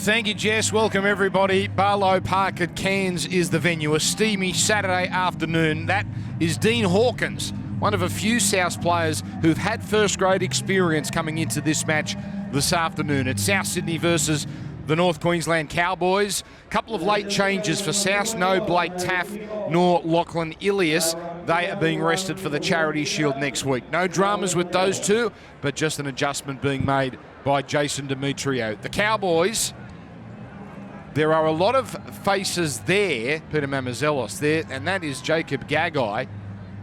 Thank you, Jess. Welcome, everybody. Barlow Park at Cairns is the venue. A steamy Saturday afternoon. That is Dean Hawkins, one of a few South players who've had first-grade experience coming into this match this afternoon. It's South Sydney versus the North Queensland Cowboys. Couple of late changes for South. No Blake Taff nor Lachlan Ilias. They are being rested for the Charity Shield next week. No dramas with those two, but just an adjustment being made by Jason Demetrio. The Cowboys, there are a lot of faces there, Peter Mamouzelos there, and that is Jacob Gagai,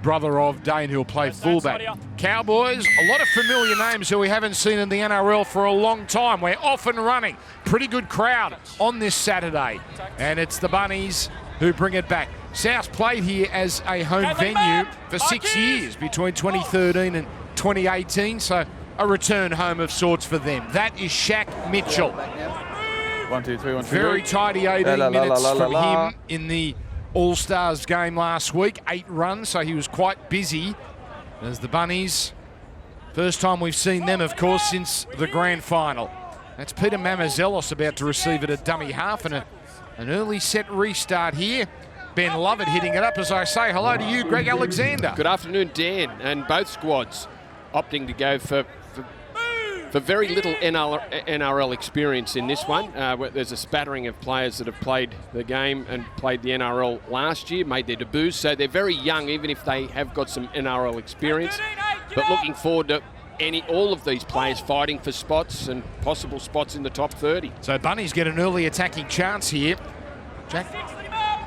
brother of Dane, who'll play fullback. Cowboys, a lot of familiar names who we haven't seen in the NRL for a long time. We're off and running. Pretty good crowd on this Saturday. And it's the Bunnies who bring it back. South played here as a home venue for 6 years, between 2013 and 2018, so a return home of sorts for them. That is Shaq Mitchell. 1, 2, 3, 1, 2. Very tidy 18 minutes from him in the All-Stars game last week. 8 runs, so he was quite busy as the Bunnies. First time we've seen them, of course, since the grand final. That's Peter Mamouzelos about to receive it at dummy half, and an early set restart here. Ben Lovett hitting it up as I say hello to you, Greg Alexander. Good afternoon, Dan, and both squads opting to go for very little NRL experience in this one. There's a spattering of players that have played the game and played the NRL last year, made their debuts, so they're very young, even if they have got some NRL experience. But looking forward to all of these players fighting for spots and possible spots in the top 30. So Bunnies get an early attacking chance here. Jack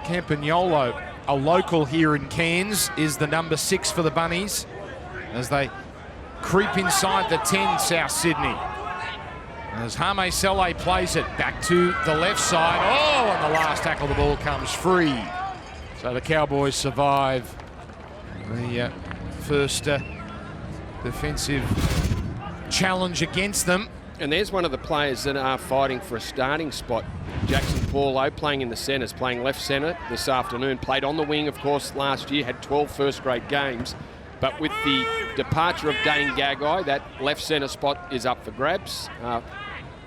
Campagnolo, a local here in Cairns, is the number 6 for the Bunnies as they creep inside the 10, South Sydney. As Hame Sele plays it back to the left side. Oh, and the last tackle, the ball comes free. So the Cowboys survive the first defensive challenge against them. And there's one of the players that are fighting for a starting spot. Jackson Paulo playing in the centres, playing left centre this afternoon. Played on the wing, of course, last year, had 12 first-grade games. But with the departure of Dane Gagai, that left centre spot is up for grabs.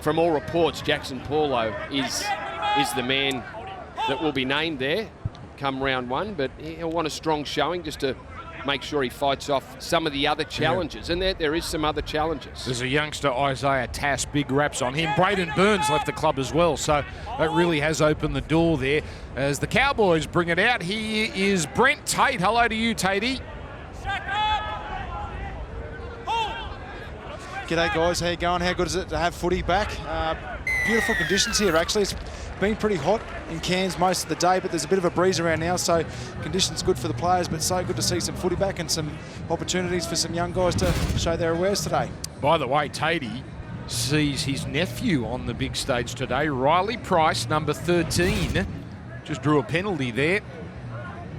From all reports, Jackson Paulo is the man that will be named there come round 1, but he'll want a strong showing just to make sure he fights off some of the other challenges. And there is some other challenges. There's a youngster, Isaiah Tass, big raps on him. Braden Burns left the club as well, so that really has opened the door there. As the Cowboys bring it out, here is Brent Tate. Hello to you, Tatey. G'day guys, how you going? How good is it to have footy back? Beautiful conditions here actually. It's been pretty hot in Cairns most of the day, but there's a bit of a breeze around now, so conditions good for the players, but so good to see some footy back and some opportunities for some young guys to show their wares today. By the way, Tatey sees his nephew on the big stage today. Riley Price, number 13, just drew a penalty there.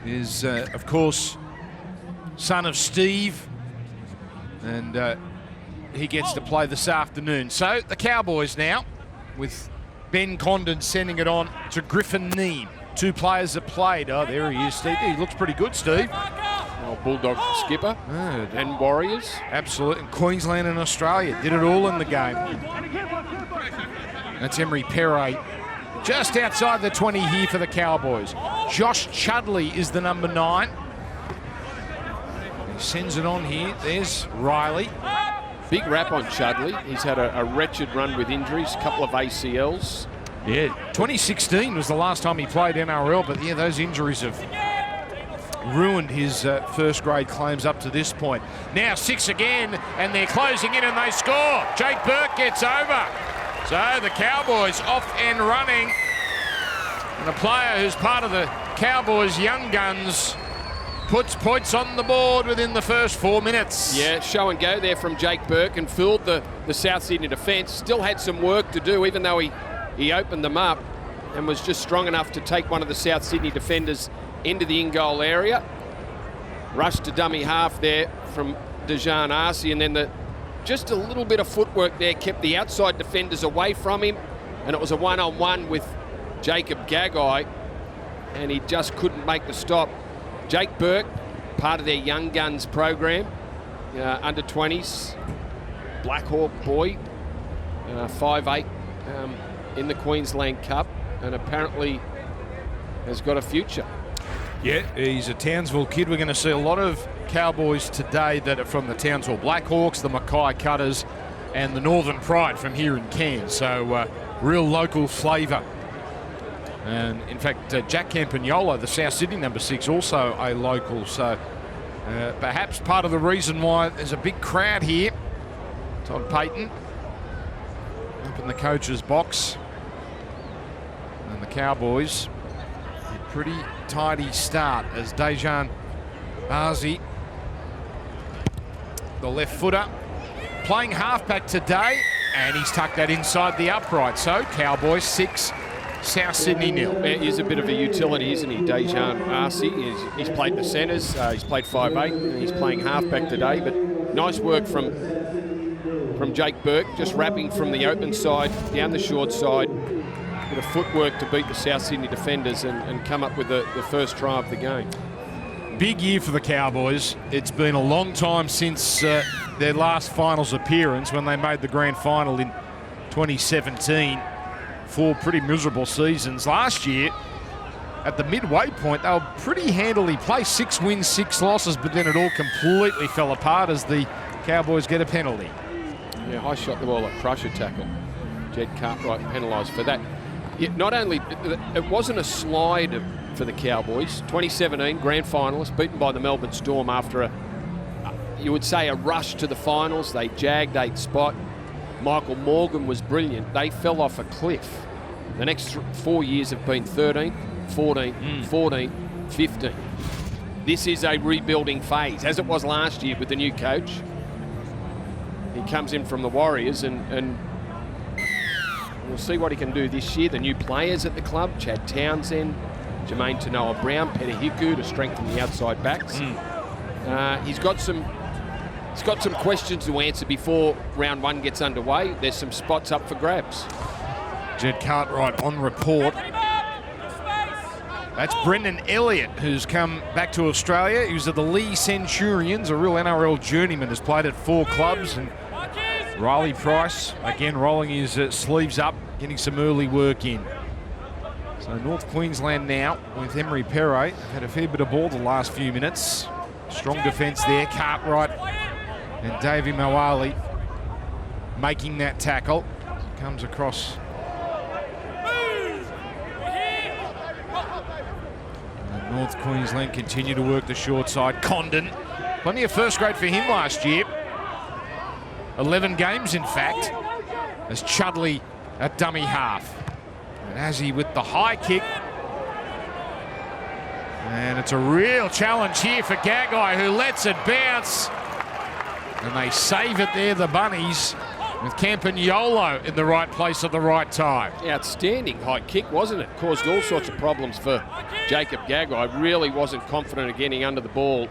Is, of course, son of Steve, and he gets to play this afternoon. So the Cowboys now, with Ben Condon sending it on to Griffin Neame. 2 players that played. Oh, there he is, Steve. He looks pretty good, Steve. Well, Bulldog skipper and Warriors. Absolutely. And Queensland and Australia did it all in the game. That's Emery Perret just outside the 20 here for the Cowboys. Josh Chudley is the number 9. He sends it on here. There's Riley. Big rap on Chudley. He's had a wretched run with injuries, a couple of ACLs. Yeah, 2016 was the last time he played NRL, but yeah, those injuries have ruined his first-grade claims up to this point. Now 6 again, and they're closing in and they score. Jake Burke gets over. So the Cowboys off and running. And a player who's part of the Cowboys' young guns puts points on the board within the first 4 minutes. Yeah, show and go there from Jake Burke and fooled the South Sydney defence. Still had some work to do, even though he opened them up and was just strong enough to take one of the South Sydney defenders into the in-goal area. Rushed to dummy half there from Dejan Arce, and then just a little bit of footwork there kept the outside defenders away from him, and it was a one-on-one with Jacob Gagai, and he just couldn't make the stop. Jake Burke, part of their Young Guns program, under 20s, Black Hawk boy, 5'8", in the Queensland Cup and apparently has got a future. Yeah, he's a Townsville kid. We're going to see a lot of Cowboys today that are from the Townsville Blackhawks, the Mackay Cutters, and the Northern Pride from here in Cairns. So real local flavour. And in fact, Jack Campagnolo, the South Sydney number 6, also a local. So perhaps part of the reason why there's a big crowd here. Todd Payton up in the coach's box. And the Cowboys, a pretty tidy start as Dejan Arzi, the left footer, playing halfback today, and he's tucked that inside the upright. So Cowboys 6, South Sydney 0. He's a bit of a utility, isn't he, Dejan Arzi? He's played the centres, he's played 5'8", and he's playing halfback today. But nice work from Jake Burke, just wrapping from the open side down the short side. Bit of footwork to beat the South Sydney defenders and come up with the first try of the game. Big year for the Cowboys. It's been a long time since their last finals appearance when they made the grand final in 2017. 4 pretty miserable seasons. Last year, at the midway point, they were pretty handily placed. 6 wins, 6 losses, but then it all completely fell apart as the Cowboys get a penalty. Yeah, high shot the ball at Crusher tackle. Jed Cartwright penalised for that. Not only, it wasn't a slide for the Cowboys. 2017 grand finalists, beaten by the Melbourne Storm after you would say a rush to the finals. They jagged 8th spot. Michael Morgan was brilliant. They fell off a cliff. The next 4 years have been 13, 14, 14, 15. This is a rebuilding phase, as it was last year with the new coach. He comes in from the Warriors and we'll see what he can do this year. The new players at the club, Chad Townsend, Jermaine Tanoa-Brown, Peter Hiku to strengthen the outside backs. He's got some questions to answer before round 1 gets underway. There's some spots up for grabs. Jed Cartwright on report. That's Brendan Elliott, who's come back to Australia. He was at the Lee Centurions, a real NRL journeyman, has played at 4 clubs. And Riley Price, again, rolling his sleeves up, getting some early work in. So North Queensland now with Emery Perret. They've had a fair bit of ball the last few minutes. Strong defence there. Cartwright and Davey Moali making that tackle. Comes across. And North Queensland continue to work the short side. Condon, plenty of first grade for him last year. 11 games, in fact, as Chudley at dummy half. And Azzy with the high kick. And it's a real challenge here for Gagai, who lets it bounce. And they save it there, the Bunnies, with Campagnolo in the right place at the right time. Outstanding high kick, wasn't it? Caused all sorts of problems for Jacob Gagai. Really wasn't confident of getting under the ball.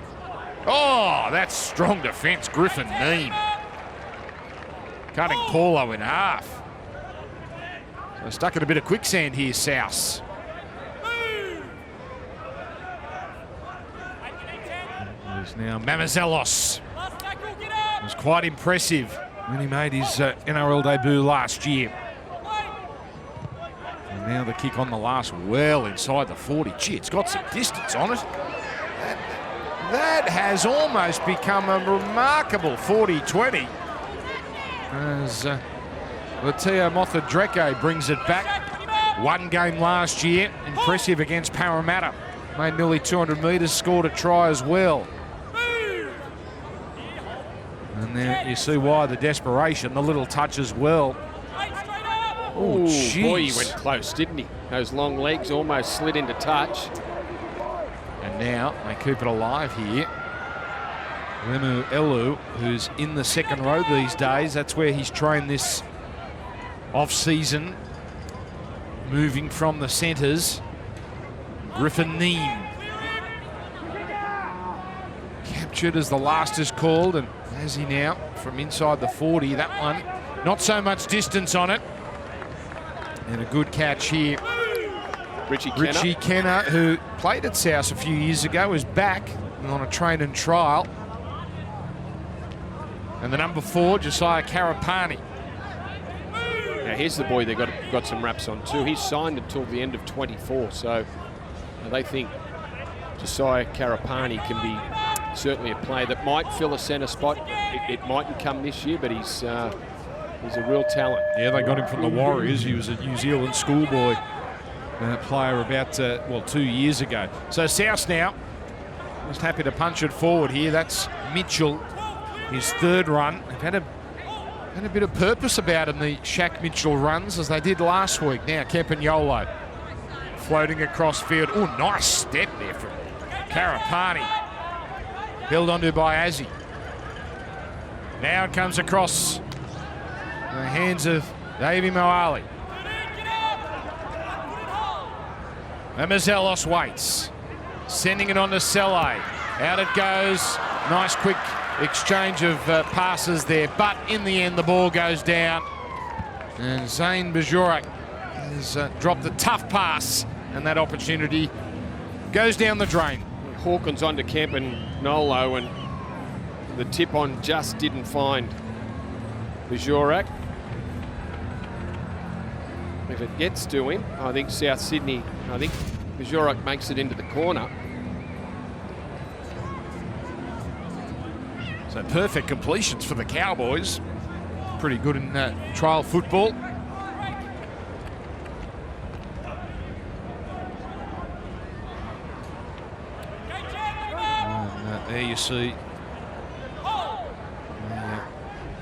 Oh, that's strong defence, Griffin Neame. Cutting Paulo in half. So stuck in a bit of quicksand here, South. There's now Mamazelos. It was quite impressive when he made his NRL debut last year. And now the kick on the last, well inside the 40. Gee, it's got some distance on it. That has almost become a remarkable 40-20. As Lateo Motha-Dreke brings it back. 1 game last year, impressive against Parramatta. Made nearly 200 metres, scored a try as well. And there you see why the desperation, the little touch as well. Oh, jeez. Boy, he went close, didn't he? Those long legs almost slid into touch. And now they keep it alive here. Lemu Elu, who's in the second row these days. That's where he's trained this off-season, moving from the centres. Griffin Neame. Captured as the last is called, and has he now from inside the 40. That one, not so much distance on it. And a good catch here. Richie Kenner, who played at South a few years ago, is back on a train and trial. And the number 4, Josiah Karapani. Now here's the boy they got some raps on too. He's signed until the end of 24, so they think Josiah Karapani can be certainly a player that might fill a centre spot. It mightn't come this year, but he's a real talent. Yeah, they got him from the Warriors. He was a New Zealand schoolboy player about 2 years ago. So South now just happy to punch it forward here. That's Mitchell, his third run. They've had a bit of purpose about him, the Shaq Mitchell runs, as they did last week. Now Campagnolo floating across field. Oh, nice step there from Karapani. Held onto by Azzi. Now it comes across the hands of Davey Moali. And Mazelos waits. Sending it on to Selay. Out it goes. Nice quick exchange of passes there. But in the end, the ball goes down. And Zane Bajorak has dropped a tough pass. And that opportunity goes down the drain. Hawkins onto Campagnolo, and the tip on just didn't find Bajorak. If it gets to him, I think South Sydney, Bajorak makes it into the corner. So perfect completions for the Cowboys. Pretty good in trial football. And, there you see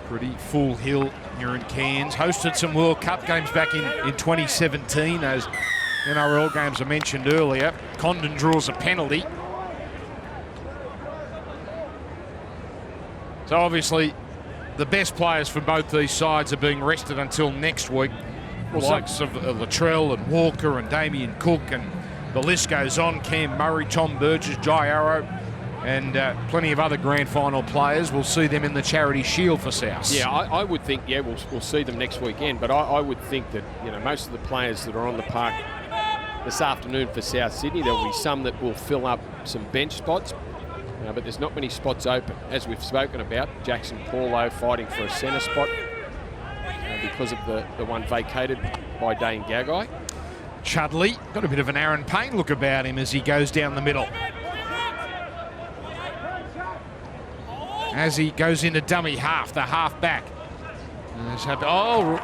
pretty full hill here in Cairns. Hosted some World Cup games back in 2017. Those NRL games I mentioned earlier. Condon draws a penalty. So obviously the best players for both these sides are being rested until next week. The likes of Latrell and Walker and Damien Cook, and the list goes on. Cam Murray, Tom Burgess, Jai Arrow, and plenty of other grand final players. We'll see them in the Charity Shield for South. Yeah, I would think, we'll see them next weekend, but I would think that, most of the players that are on the park this afternoon for South Sydney, there'll be some that will fill up some bench spots, but there's not many spots open. As we've spoken about, Jackson Paulo fighting for a centre spot because of the one vacated by Dane Gagai. Chudley got a bit of an Aaron Payne look about him as he goes down the middle. As he goes into dummy half, the half back.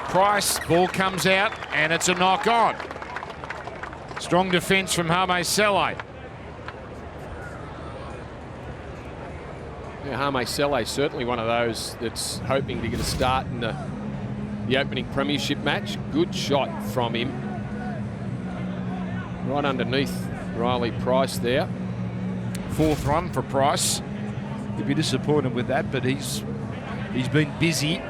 Price, ball comes out, and it's a knock on. Strong defence from Hame Selay. Yeah, Hame Selay certainly one of those that's hoping to get a start in the opening premiership match. Good shot from him. Right underneath Riley Price there. Fourth run for Price. He'd be disappointed with that, but he's been busy.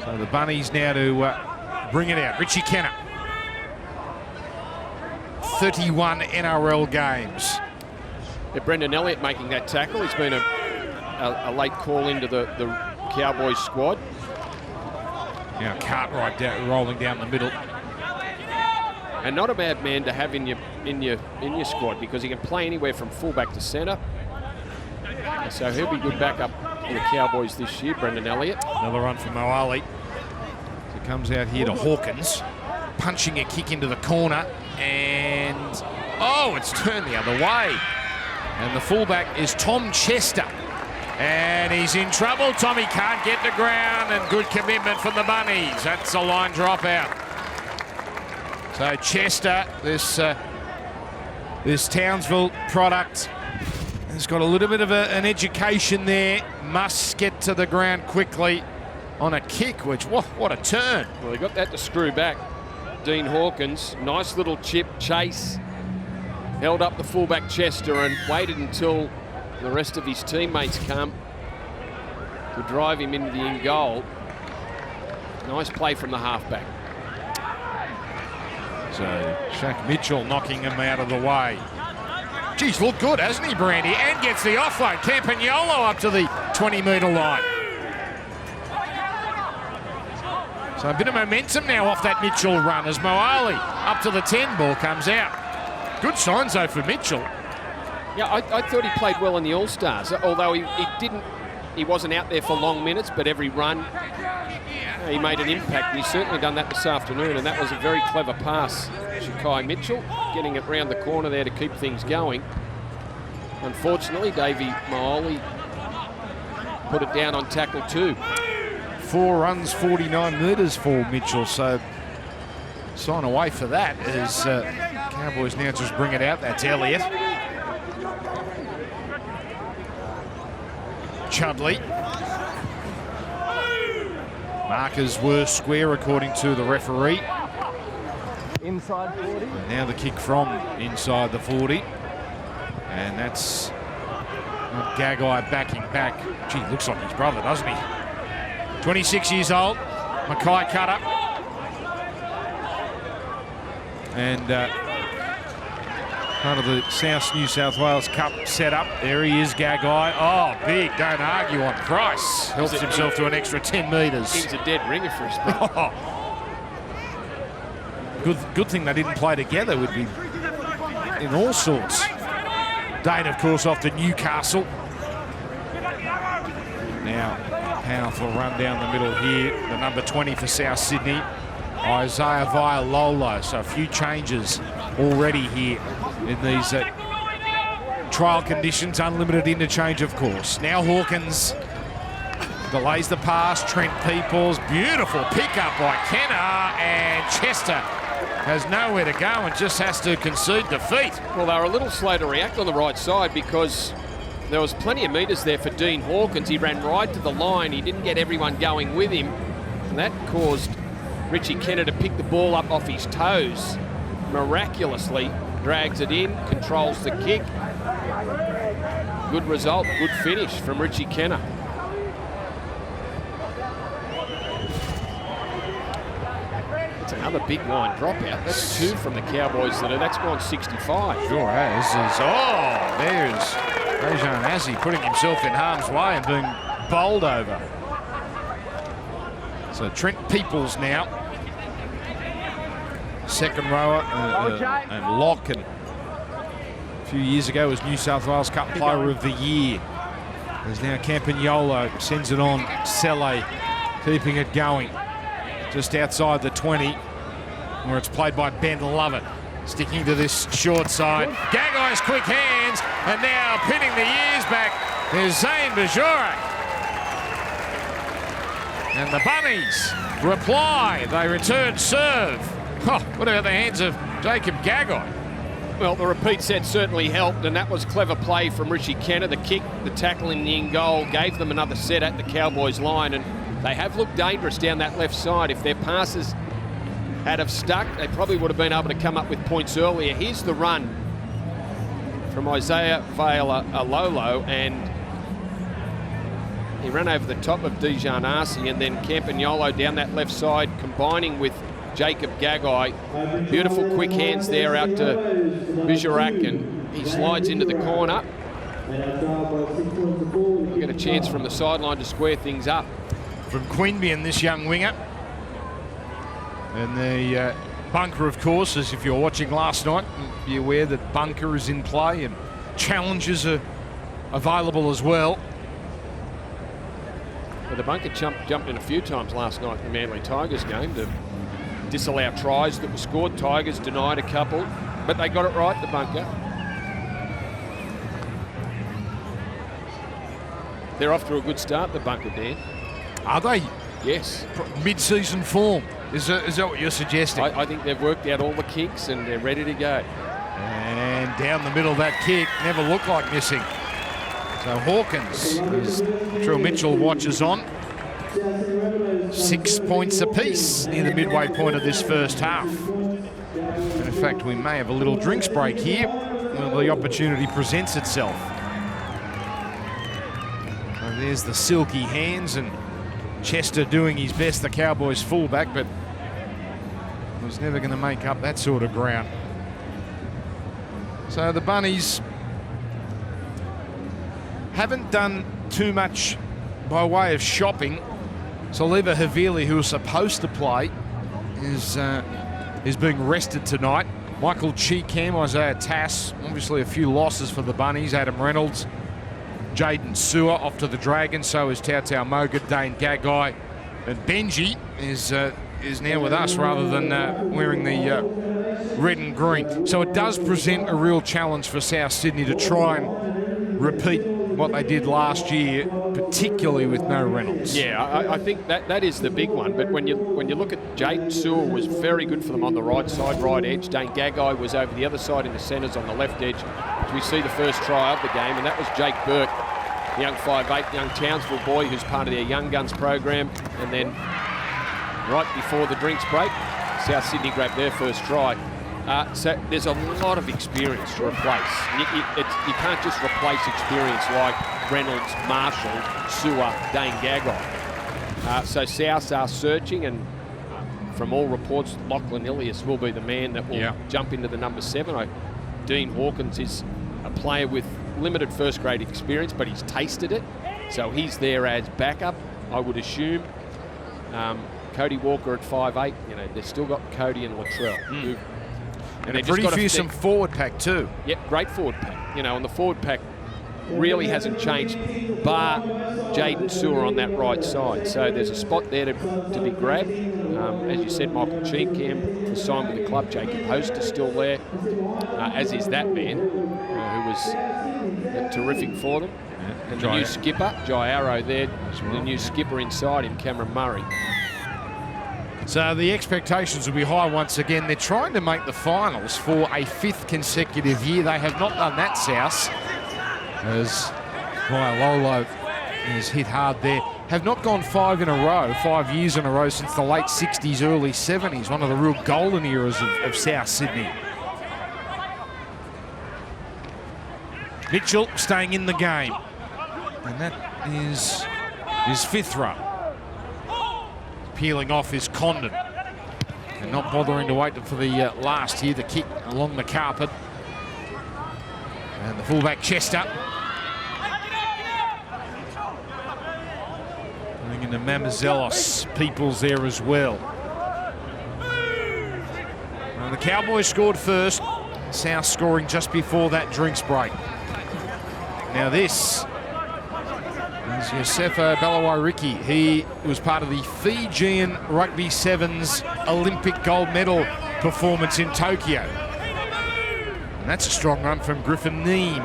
So the Bunnies now to bring it out. Richie Kenner. 31 NRL games. Yeah, Brendan Elliott making that tackle. He's been a late call into the Cowboys squad. Now Cartwright rolling down the middle. And not a bad man to have in your squad, because he can play anywhere from fullback to centre. So he'll be good backup for the Cowboys this year, Brendan Elliott. Another run from Moali. So comes out here to Hawkins, punching a kick into the corner, and it's turned the other way. And the fullback is Tom Chester. And he's in trouble. Tommy can't get to ground, and good commitment from the Bunnies. That's a line dropout. So Chester, this Townsville product, has got a little bit of an education there. Must get to the ground quickly on a kick, which, what a turn. Well, he got that to screw back. Dean Hawkins, nice little chip chase. Held up the fullback Chester and waited until the rest of his teammates come to drive him into the in goal. Nice play from the halfback. So Shaq Mitchell knocking him out of the way. Geez, looked good, hasn't he, Brandy? And gets the offload. Campagnolo up to the 20-metre line. So a bit of momentum now off that Mitchell run as Moali up to the 10, ball comes out. Good signs, though, for Mitchell. Yeah, I thought he played well in the All-Stars, although he didn't He wasn't out there for long minutes, but every run, he made an impact. And he's certainly done that this afternoon, and that was a very clever pass. Shakai Mitchell getting it round the corner there to keep things going. Unfortunately, Davey Moali put it down on tackle 2. 4 runs, 49 metres for Mitchell, so sign away for that as Cowboys now just bring it out. That's Elliott. Chudley. Markers were square according to the referee. Inside 40. And now the kick from inside the 40. And that's Gagai backing back. Gee, looks like his brother, doesn't he? 26 years old, Mackay Cutter. And part of the South New South Wales Cup setup. There he is, Gagai. Oh, big, don't argue on Price. Helps himself to an extra 10 metres. He's a dead ringer for his brother. Good thing they didn't play together. Would be in all sorts. Dane, of course, off to Newcastle. Now, powerful run down the middle here. The number 20 for South Sydney, Isaiah Vaialolo. So a few changes already here in these trial conditions. Unlimited interchange, of course. Now Hawkins delays the pass. Trent Peoples, beautiful pickup by Kenner, and Chester has nowhere to go and just has to concede defeat. Well, they were a little slow to react on the right side because there was plenty of metres there for Dean Hawkins. He ran right to the line. He didn't get everyone going with him. And that caused Richie Kenner to pick the ball up off his toes. Miraculously drags it in, controls the kick. Good result, good finish from Richie Kenner. It's another big line dropout. That's 2 from the Cowboys. That's gone 65. Sure has. There's Rajan Azzi putting himself in harm's way and being bowled over. So Trent Peoples now. Second rower and lock, and a few years ago was New South Wales Cup Player of the Year. There's now Campagnolo, sends it on. Selle keeping it going. Just outside the 20, where it's played by Ben Lovett. Sticking to this short side. Gagai's quick hands, and now pinning the ears back is Zane Bajorak. And the Bunnies reply. They return serve. Oh, what about the hands of Jacob Gagai? Well, the repeat set certainly helped, and that was clever play from Richie Kenner. The kick, the tackle in the in goal gave them another set at the Cowboys line, and they have looked dangerous down that left side. If their passes had have stuck, they probably would have been able to come up with points earlier. Here's the run from Isaiah Vaialolo, and he ran over the top of Dijon Arce, and then Campagnolo down that left side, combining with Jacob Gagai. Beautiful quick hands there out to Bijarak, and he slides into the corner. We'll get a chance from the sideline to square things up. From Queanbeyan, this young winger. And the bunker, of course, as if you're watching last night, be aware that bunker is in play and challenges are available as well. But the bunker jumped in a few times last night in the Manly Tigers game to disallow tries that were scored. Tigers denied a couple, but they got it right, the bunker. They're off to a good start, the bunker, Dan. Are they? Yes. Mid-season form. Is that what you're suggesting? I think they've worked out all the kicks and they're ready to go. And down the middle of that kick, never looked like missing. So Hawkins, as Trill Mitchell watches on. 6 points apiece near the midway point of this first half. And in fact, we may have a little drinks break here when the opportunity presents itself. So there's the silky hands, and Chester doing his best, the Cowboys fullback, but was never going to make up that sort of ground. So the Bunnies haven't done too much by way of shopping. Saliva Havili, who was supposed to play, is being rested tonight. Michael Cheekham, Isaiah Tass, obviously a few losses for the Bunnies. Adam Reynolds Jaden Sewer off to the Dragons. So is Tautau Moga, Dane Gagai. And Benji is now with us rather than wearing the red and green. So it does present a real challenge for South Sydney to try and repeat what they did last year, particularly with no Reynolds. Yeah, I think that is the big one. But when you look at Jaden Sewell was very good for them on the right side, right edge. Dane Gagai was over the other side in the centres on the left edge. As we see the first try of the game, and that was Jake Burke, the young 5'8", young Townsville boy who's part of their Young Guns program. And then right before the drinks break, South Sydney grabbed their first try. So there's a lot of experience to replace. You can't just replace experience like Reynolds, Marshall, Sewer, Dane Gagai. So South are searching, and from all reports, Lachlan Ilias will be the man that will jump into the number 7. Dean Hawkins is a player with limited first grade experience, but he's tasted it. So he's there as backup, I would assume. Cody Walker at 5'8", they've still got Cody and Latrell. And a pretty fearsome forward pack too. Yep, great forward pack. And the forward pack really hasn't changed, bar Jaden Sewer on that right side. So there's a spot there to be grabbed. As you said, Michael Cheencam has signed with the club. Jacob Host is still there, as is that man, who was terrific for them. And the new skipper, Jai Arrow there, the new skipper inside him, Cameron Murray. So the expectations will be high once again. They're trying to make the finals for a 5th consecutive year. They have not done that, South, as Vaiololo is hit hard there. Have not gone 5 years in a row since the late 60s, early 70s. One of the real golden eras of South Sydney. Mitchell staying in the game. And that is his 5th run. Peeling off is Condon. And not bothering to wait for the last here, the kick along the carpet. And the fullback Chester. Going into Mamazelos. Peoples there as well. And the Cowboys scored first. South scoring just before that drinks break. Now this is Yosefo Balawairiki. He was part of the Fijian Rugby Sevens Olympic gold medal performance in Tokyo. And that's a strong run from Griffin Neame.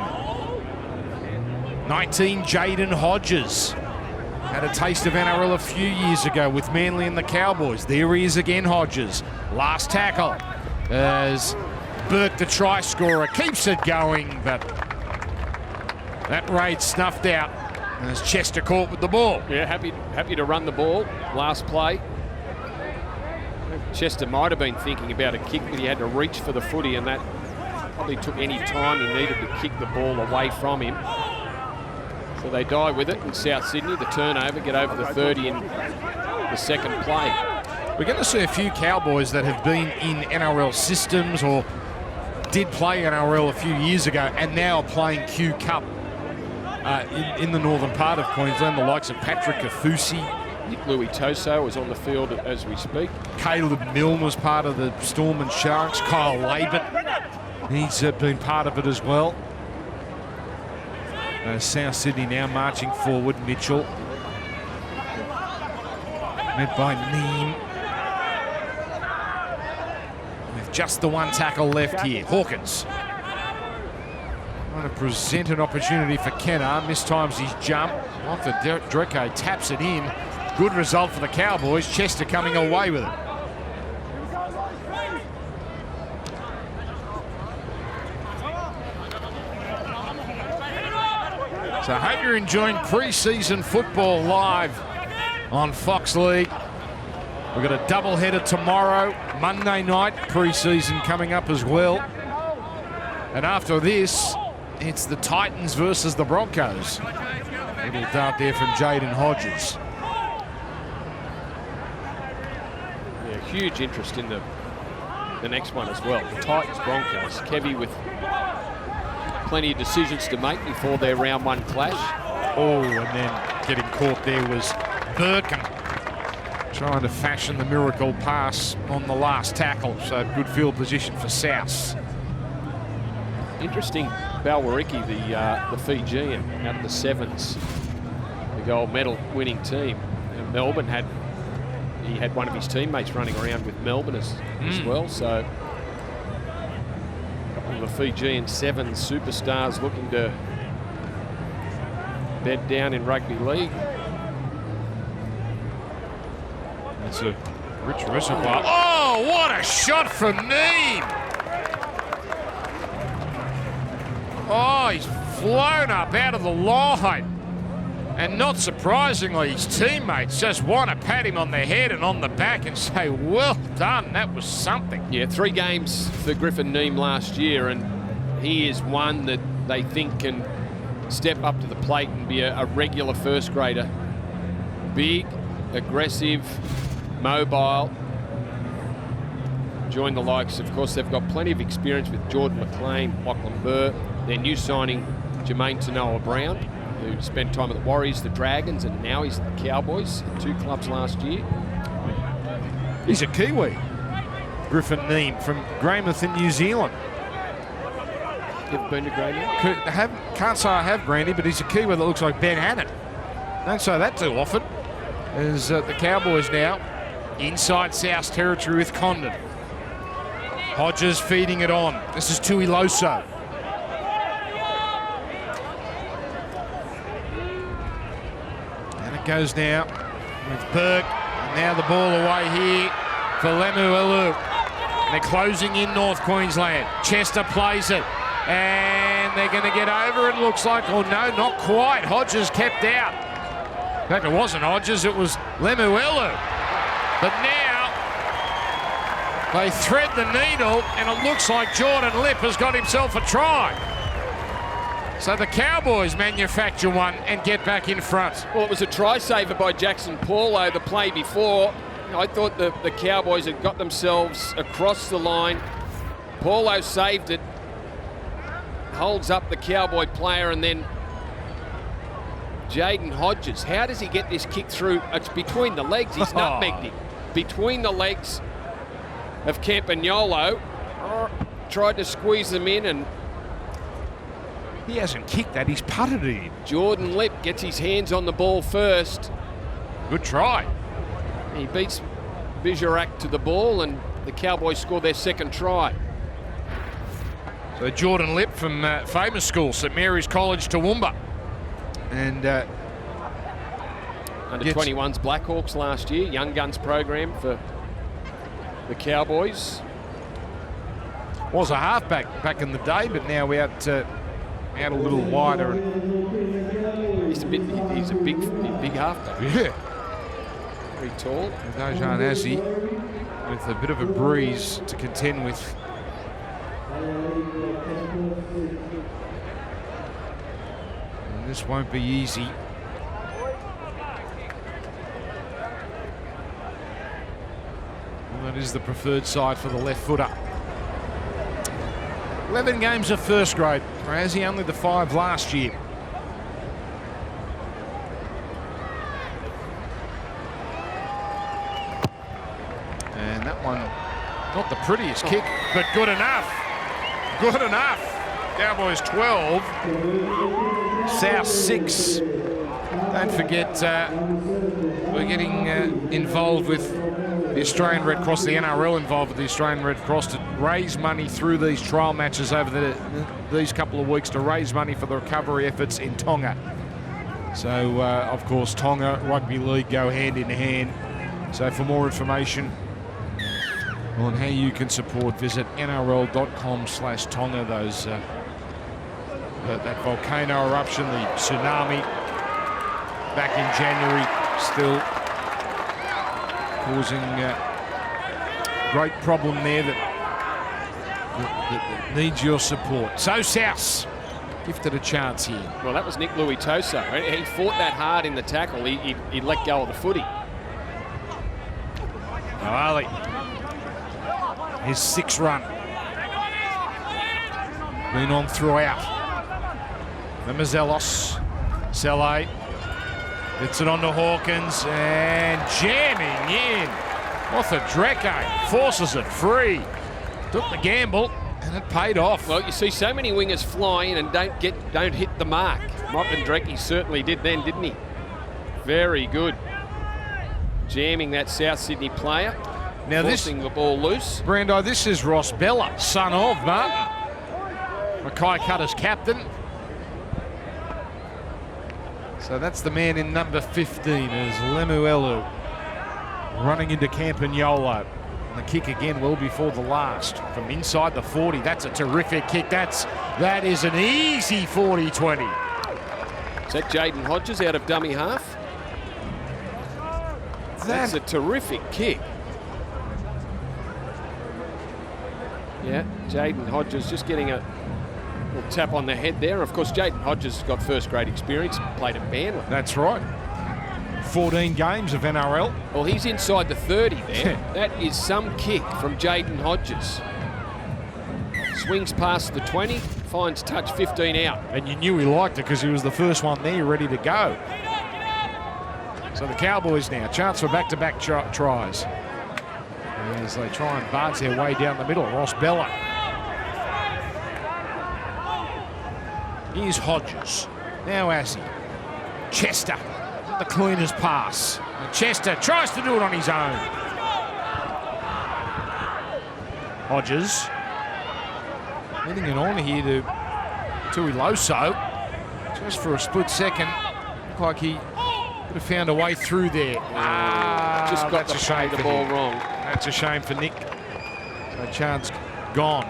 19, Jaden Hodges. Had a taste of NRL a few years ago with Manly and the Cowboys. There he is again, Hodges. Last tackle as Burke, the try scorer, keeps it going, but that raid snuffed out. And there's Chester caught with the ball. Yeah, happy to run the ball. Last play. Chester might have been thinking about a kick, but he had to reach for the footy, and that probably took any time he needed to kick the ball away from him. So they die with it in South Sydney. The turnover, get over the 30 in the second play. We're going to see a few Cowboys that have been in NRL systems or did play NRL a few years ago and now are playing Q Cup. In the northern part of Queensland, the likes of Patrick Afusi. Nick Louis Toso is on the field as we speak. Caleb Milne was part of the Storm and Sharks. Kyle Laban, he's been part of it as well. South Sydney now marching forward. Mitchell, met by Neame. With just the one tackle left here. Hawkins. Trying to present an opportunity for Kenner. Mistimes his jump. Off the Dreke, taps it in. Good result for the Cowboys. Chester coming away with it. So I hope you're enjoying pre-season football live on Fox League. We've got a doubleheader tomorrow, Monday night, pre-season coming up as well. And after this, it's the Titans versus the Broncos. Little dart there from Jaden Hodges. Yeah, huge interest in the next one as well. The Titans Broncos. Kevy with plenty of decisions to make before their round 1 clash. Oh, and then getting caught there was Burkham, trying to fashion the miracle pass on the last tackle. So good field position for South. Interesting Balwariki, the Fijian, out of the sevens, the gold medal winning team. And Melbourne had one of his teammates running around with Melbourne as well. So a couple of the Fijian sevens superstars looking to bed down in rugby league. It's a rich reservoir. Oh, what a shot from Neem! Oh, he's flown up out of the line. And not surprisingly, his teammates just want to pat him on the head and on the back and say, well done, that was something. Yeah, 3 games for Griffin Neem last year, and he is one that they think can step up to the plate and be a regular first grader. Big, aggressive, mobile. Join the likes, of course, they've got plenty of experience with Jordan McLean, Lachlan Burr, their new signing, Jermaine Tanoa Brown, who spent time at the Warriors, the Dragons, and now he's at the Cowboys, 2 clubs last year. He's a Kiwi, Griffin Neem, from Greymouth in New Zealand. You ever been to Grady? Can't say I have, Brandy, but he's a Kiwi that looks like Ben Hannett. Don't say that too often. As the Cowboys now inside South territory with Condon. Hodges feeding it on. This is Tuiloso. And it goes now with Burke. And now the ball away here for Lemuelu. And they're closing in North Queensland. Chester plays it. And they're going to get over it, looks like. Oh, no, not quite. Hodges kept out. In fact, it wasn't Hodges, it was Lemuelu. But now they thread the needle, and it looks like Jordan Lipp has got himself a try. So the Cowboys manufacture one and get back in front. Well, it was a try saver by Jackson Paulo the play before. I thought the Cowboys had got themselves across the line. Paulo saved it, holds up the Cowboy player, and then Jaden Hodges. How does he get this kick through? It's between the legs. He's nutmegged him. Between the legs of Campagnolo. Tried to squeeze them in, and he hasn't kicked that, he's putted it in. Jordan Lipp gets his hands on the ball first. Good try. He beats Bijarak to the ball, and the Cowboys score their second try. So Jordan Lipp from famous school, St Mary's College, Toowoomba. And under 21s Blackhawks last year, Young Guns program for the Cowboys. Was a halfback back in the day, but now we're out a little wider. He's a big halfback. Yeah. Very tall. Dajan Azzi with a bit of a breeze to contend with. And this won't be easy. Well, that is the preferred side for the left footer. 11 games of first grade. Razzie only the 5 last year. And that one, not the prettiest kick, but good enough. Good enough. Cowboys 12, South 6. Don't forget, we're getting involved with the Australian Red Cross, the NRL involved with the Australian Red Cross to raise money through these trial matches over these couple of weeks to raise money for the recovery efforts in Tonga. So, of course, Tonga Rugby League go hand in hand. So for more information on how you can support, visit nrl.com/Tonga. That volcano eruption, the tsunami back in January, still causing great problem there that needs your support. So South gifted a chance here. Well, that was Nick Luitoso. He fought that hard in the tackle. He let go of the footy. Ali, his 6th run. Been on throughout. The Mazelos, Sele, gets it on to Hawkins and jamming in. Otha Dreke forces it free. Took the gamble, And it paid off. Well, you see so many wingers fly in and don't hit the mark. Montandrecki certainly did then, didn't he? Very good. Jamming that South Sydney player. Now forcing the ball loose. Brando, this is Ross Bella, son of Martin. Mackay Cutter's captain. So that's the man in number 15 is Lemuelu running into Campagnolo. And the kick again well before the last from inside the 40. That's a terrific kick. That is an easy 40-20. Is that Jaden Hodges out of dummy half? That's a terrific kick. Yeah, Jaden Hodges just getting a little tap on the head there. Of course, Jaden Hodges has got first grade experience, played at Manly. That's right. 14 games of NRL. Well, he's inside the 30 there. That is some kick from Jaden Hodges. Swings past the 20, finds touch 15 out. And you knew he liked it because he was the first one there ready to go. So the Cowboys now, chance for back-to-back tries. As they try and barge their way down the middle. Ross Bella. Here's Hodges. Now Assey. Chester. The cleaner's pass. And Chester tries to do it on his own. Hodges. Getting it on here to Tuiloso. Just for a split second. Looked like he could have found a way through there. Just got the ball wrong. That's a shame for Nick. So chance gone.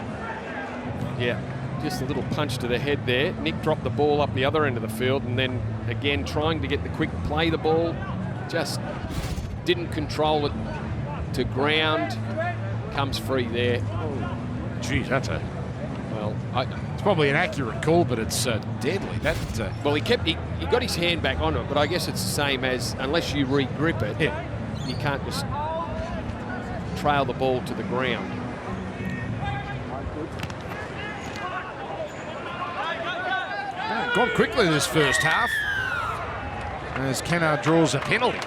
Yeah, just a little punch to the head there. Nick dropped the ball up the other end of the field and then again trying to get the quick play the ball. Just didn't control it to ground. Comes free there. Geez, that's a... Well, it's probably an accurate call, but it's deadly. Well, he got his hand back on it, but I guess it's the same as unless you re-grip it, you can't just trail the ball to the ground. Gone quickly this first half as Kennard draws a penalty.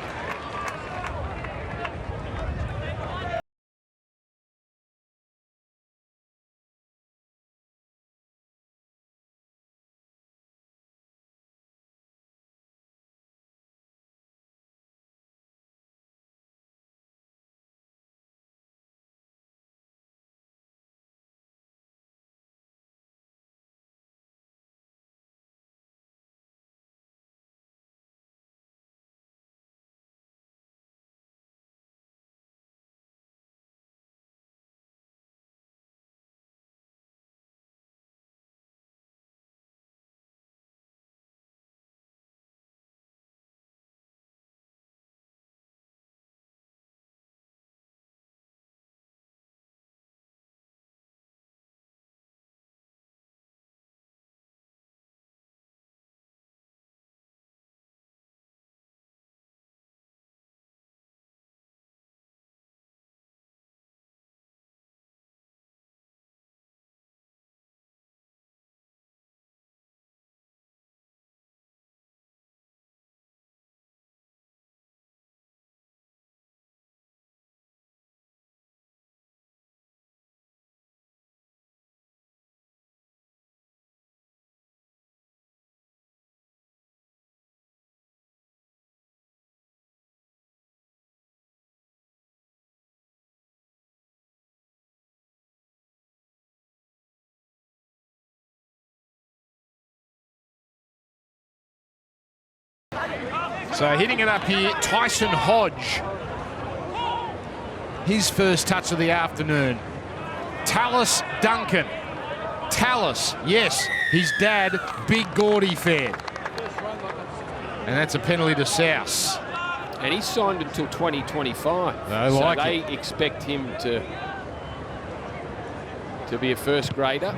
So hitting it up here, Tyson Hodge. His first touch of the afternoon. Tallis Duncan. Tallis, yes, his dad, Big Gordy fan. And that's a penalty to South. And he's signed until 2025. They expect him to be a first grader.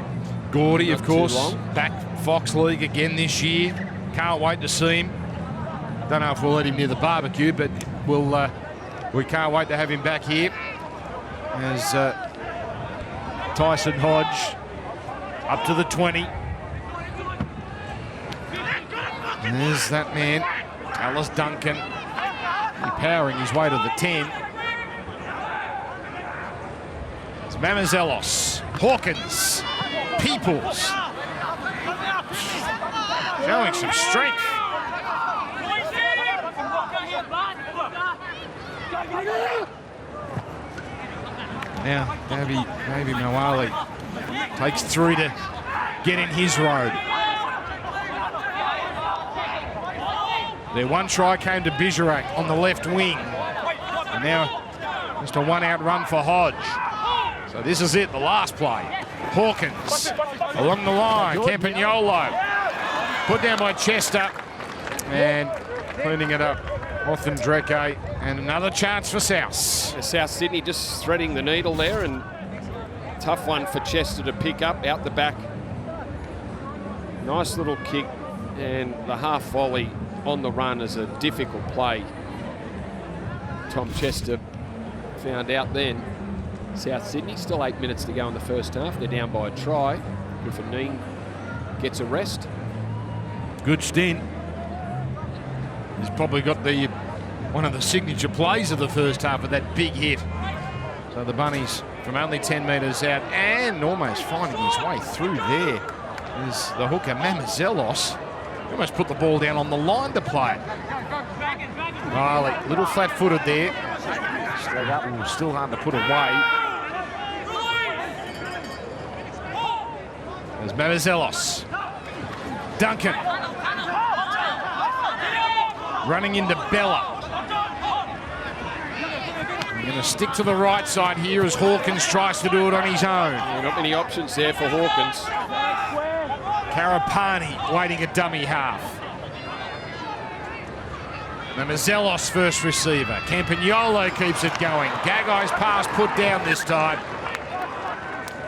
Gordy, of course, back Fox League again this year. Can't wait to see him. Don't know if we'll let him near the barbecue, but we can't wait to have him back here. As Tyson Hodge up to the 20. And there's that man, Tallis Duncan, powering his way to the 10. It's Mamazelos. Hawkins, Peoples, showing some strength. Now, maybe Moali takes 3 to get in his road. Their one try came to Bijarak on the left wing. And now just a one-out run for Hodge. So this is it, the last play. Hawkins along the line, Campagnolo. Put down by Chester. And cleaning it up, Othen Dreke. And another chance for South. South Sydney just threading the needle there, and tough one for Chester to pick up out the back. Nice little kick, and the half volley on the run is a difficult play. Tom Chester found out then. South Sydney, still 8 minutes to go in the first half. They're down by a try. Griffin Neame gets a rest. Good stint. He's probably got one of the signature plays of the first half of that big hit. So the Bunnies from only 10 metres out and almost finding his way through there is the hooker Mamazelos. He almost put the ball down on the line to play it. Riley, little flat-footed there. Straight up, and still hard to put away. There's Mamazelos. Duncan. Running into Bella. We're going to stick to the right side here as Hawkins tries to do it on his own. Not many options there for Hawkins. Karapani waiting a dummy half. Mamazelos first receiver. Campagnolo keeps it going. Gagai's pass put down this time.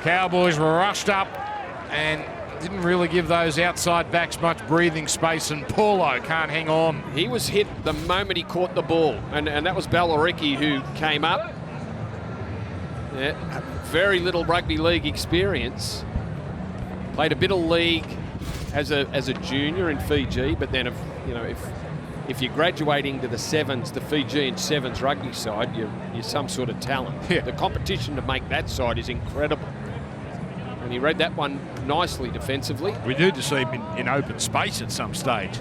Cowboys were rushed up and didn't really give those outside backs much breathing space, and Paulo can't hang on. He was hit the moment he caught the ball, and that was Ballaricki who came up. Yeah, very little rugby league experience. Played a bit of league as a junior in Fiji, but then if you're graduating to the sevens, the Fijian sevens rugby side, you're some sort of talent. Yeah. The competition to make that side is incredible. And he read that one nicely defensively. We do to see him in open space at some stage.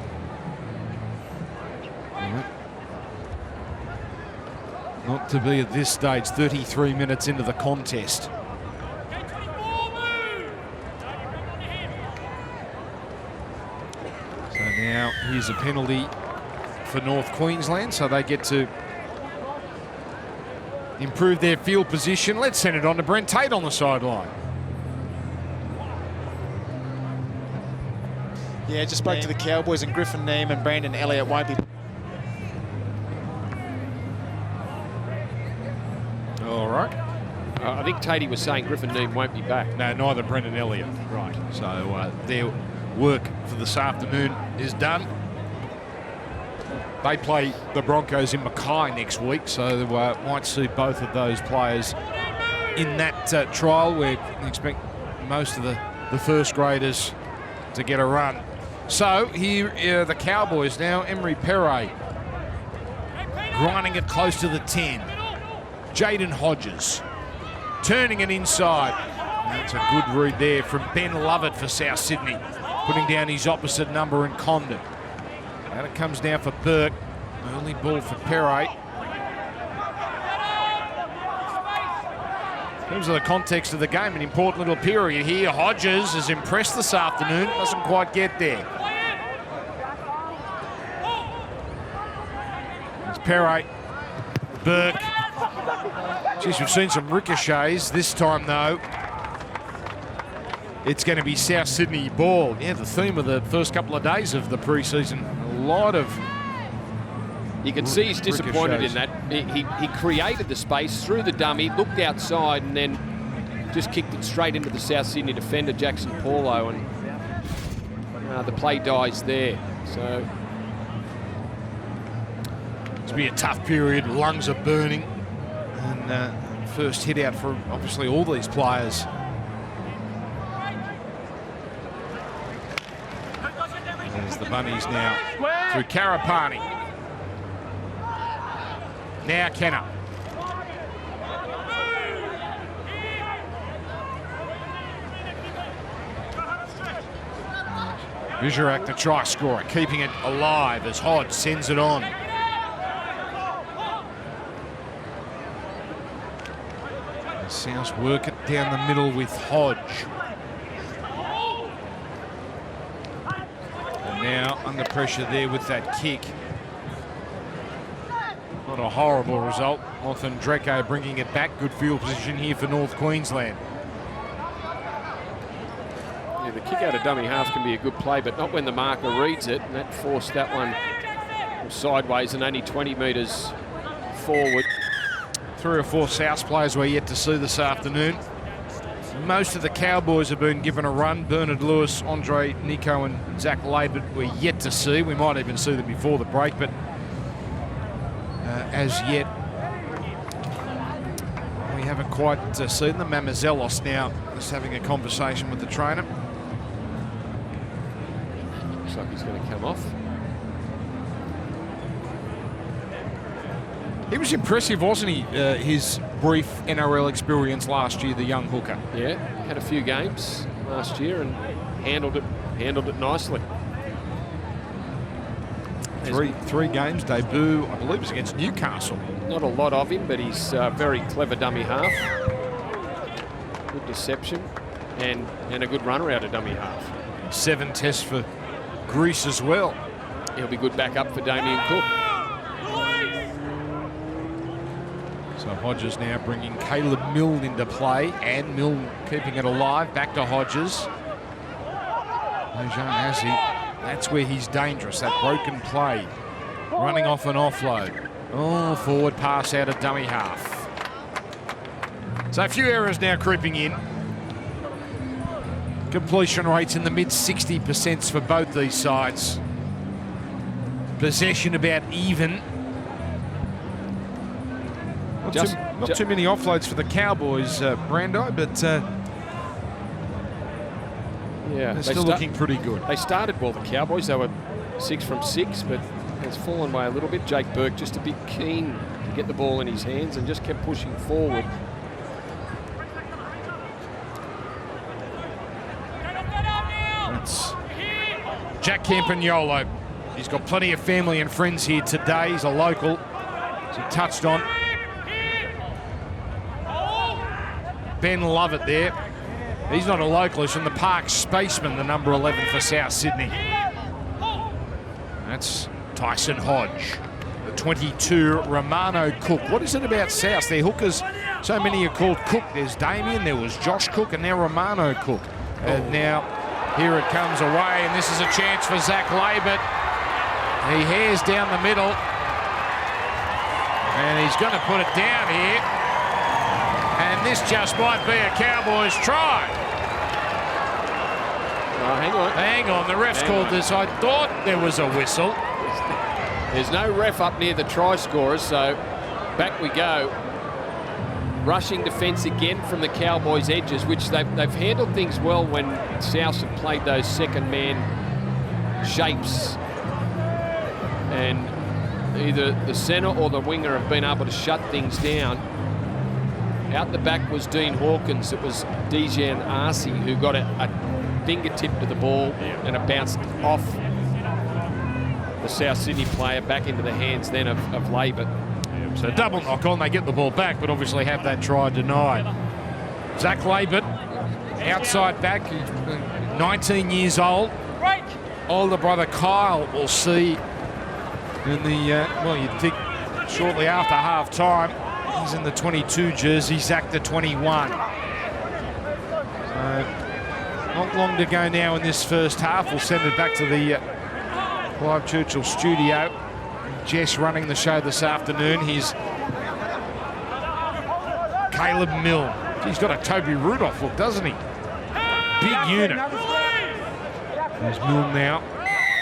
Not to be at this stage, 33 minutes into the contest. So now here's a penalty for North Queensland, so they get to improve their field position. Let's send it on to Brent Tate on the sideline. Yeah, just spoke to the Cowboys, and Griffin Neame and Brandon Elliott won't be. All right. I think Tatey was saying Griffin Neame won't be back. No, neither Brendan Elliott. Right. So their work for this afternoon is done. They play the Broncos in Mackay next week, so might see both of those players in that trial. We expect most of the first graders to get a run. So here are the Cowboys now. Emery Perret grinding it close to the 10. Jaden Hodges turning it inside. That's a good read there from Ben Lovett for South Sydney, putting down his opposite number in Condon. And it comes down for Burke. Early ball for Perret. In terms of the context of the game, an important little period here. Hodges has impressed this afternoon, doesn't quite get there. It's Perret, Burke. Geez, we've seen some ricochets. This time, though, it's going to be South Sydney ball. Yeah, the theme of the first couple of days of the pre-season. A lot of... You can see he's disappointed in that. He created the space through the dummy, looked outside, and then just kicked it straight into the South Sydney defender, Jackson Paulo, and the play dies there. So it's been a tough period. Lungs are burning, and first hit out for obviously all these players. There's the Bunnies now through Karapani. Now Kenner. Vigerak, the try scorer, keeping it alive as Hodge sends it on. The South work it down the middle with Hodge. And now under pressure there with that kick. Not a horrible result. Northern Dreco bringing it back. Good field position here for North Queensland. Yeah, the kick out of dummy half can be a good play, but not when the marker reads it, and that forced that one sideways and only 20 metres forward. 3 or 4 South players we're yet to see this afternoon. Most of the Cowboys have been given a run. Bernard Lewis, Andre Nico and Zach Labert we're yet to see. We might even see them before the break, but as yet we haven't quite seen them. Mamazelos now just having a conversation with the trainer. Looks like he's going to come off. He was impressive, wasn't he? His brief NRL experience last year, the young hooker. Yeah, had a few games last year and handled it nicely. Three games, debut, I believe, was against Newcastle. Not a lot of him, but he's a very clever dummy half. Good deception and a good runner out of dummy half. 7 tests for Greece as well. He'll be good backup for Damien Cook. So Hodges now bringing Caleb Milne into play, and Milne keeping it alive. Back to Hodges. That's where he's dangerous, that broken play. Running off an offload. Oh, forward pass out of dummy half. So a few errors now creeping in. Completion rates in the mid 60% for both these sides. Possession about even. Not too many offloads for the Cowboys, Brando, but yeah, they're still looking pretty good. They started well, the Cowboys. They were 6 from 6, but it's fallen away a little bit. Jake Burke just a bit keen to get the ball in his hands and just kept pushing forward. That's Jack Campagnolo. He's got plenty of family and friends here today. He's a local, as he touched on. Ben Lovett there. He's not a local, he's from the Park Spaceman, the number 11 for South Sydney. That's Tyson Hodge. The 22, Romano Cook. What is it about South? Their hookers, so many are called Cook. There's Damien, there was Josh Cook, and now Romano Cook. And now here it comes away, and this is a chance for Zach Labert. He hairs down the middle, and he's going to put it down here. And this just might be a Cowboys try. Oh, hang on. Hang on, the ref's called this. I thought there was a whistle. There's no ref up near the try scorers, so back we go. Rushing defence again from the Cowboys' edges, which they've handled things well when South have played those second man shapes. And either the centre or the winger have been able to shut things down. Out the back was Dean Hawkins. It was Dejan Arce who got a fingertip to the ball and it bounced off the South Sydney player back into the hands then of Labert. So double knock on, they get the ball back, but obviously have that try denied. Zach Labert, outside back, 19 years old. Older brother Kyle will see in the, well, you'd think shortly after half time. He's in the 22 jersey, Zach the 21. So not long to go now in this first half. We'll send it back to the Clive Churchill studio. Jess running the show this afternoon. He's Caleb Milne. He's got a Toby Rudolph look, doesn't he? Big unit. There's Milne now.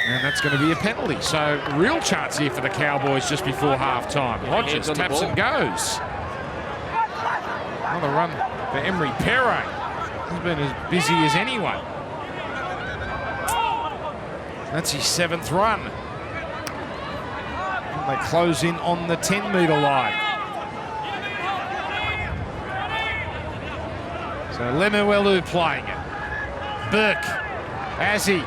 And that's going to be a penalty. So real chance here for the Cowboys just before half-time. Hodges taps and goes. Another run for Emery Perret. He's been as busy as anyone. That's his 7th run. And they close in on the 10-metre line. So Lemuelu playing it. Burke, Azzy.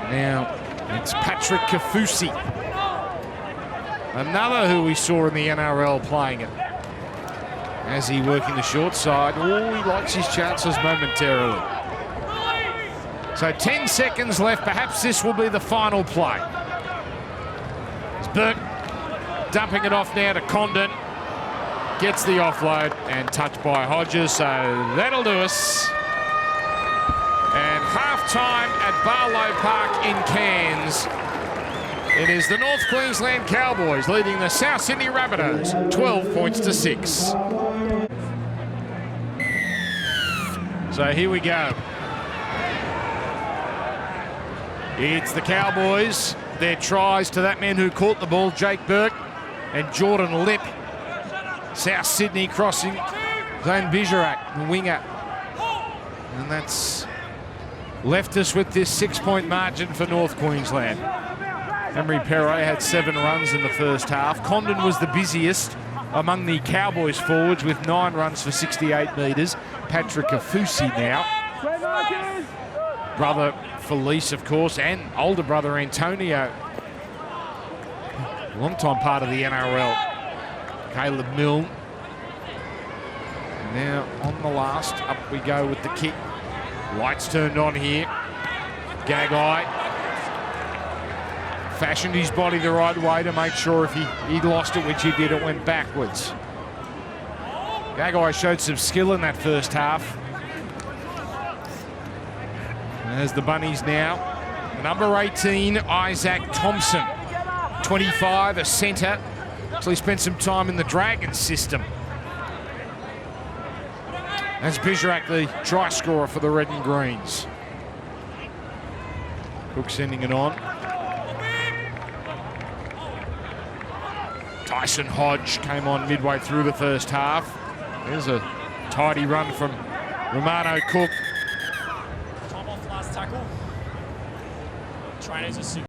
Now it's Patrick Kafusi. Another who we saw in the NRL playing it. As he working the short side. Oh, he likes his chances momentarily. So 10 seconds left. Perhaps this will be the final play. It's Burke dumping it off now to Condon. Gets the offload and touched by Hodges. So that'll do us. And half-time at Barlow Park in Cairns. It is the North Queensland Cowboys leading the South Sydney Rabbitohs 12 points to 6. So here we go. It's the Cowboys. Their tries to that man who caught the ball, Jake Burke, and Jordan Lip. South Sydney crossing Zane Bijarak, the winger. And that's left us with this 6-point margin for North Queensland. Emery Perret had 7 runs in the first half. Condon was the busiest among the Cowboys forwards with 9 runs for 68 metres. Patrick Kafusi now. Brother Felice, of course, and older brother Antonio. Long-time part of the NRL. Caleb Milne. Now on the last, up we go with the kick. Lights turned on here. Gagai fashioned his body the right way to make sure if he lost it, which he did, it went backwards. Gagai showed some skill in that first half. As the Bunnies now, number 18, Isaac Thompson. 25, a centre. So he spent some time in the Dragons system. That's Bijarak, the try scorer for the Red and Greens. Cook sending it on. Tyson Hodge came on midway through the first half. There's a tidy run from Romano Cook. Time off last tackle. Trainers are super.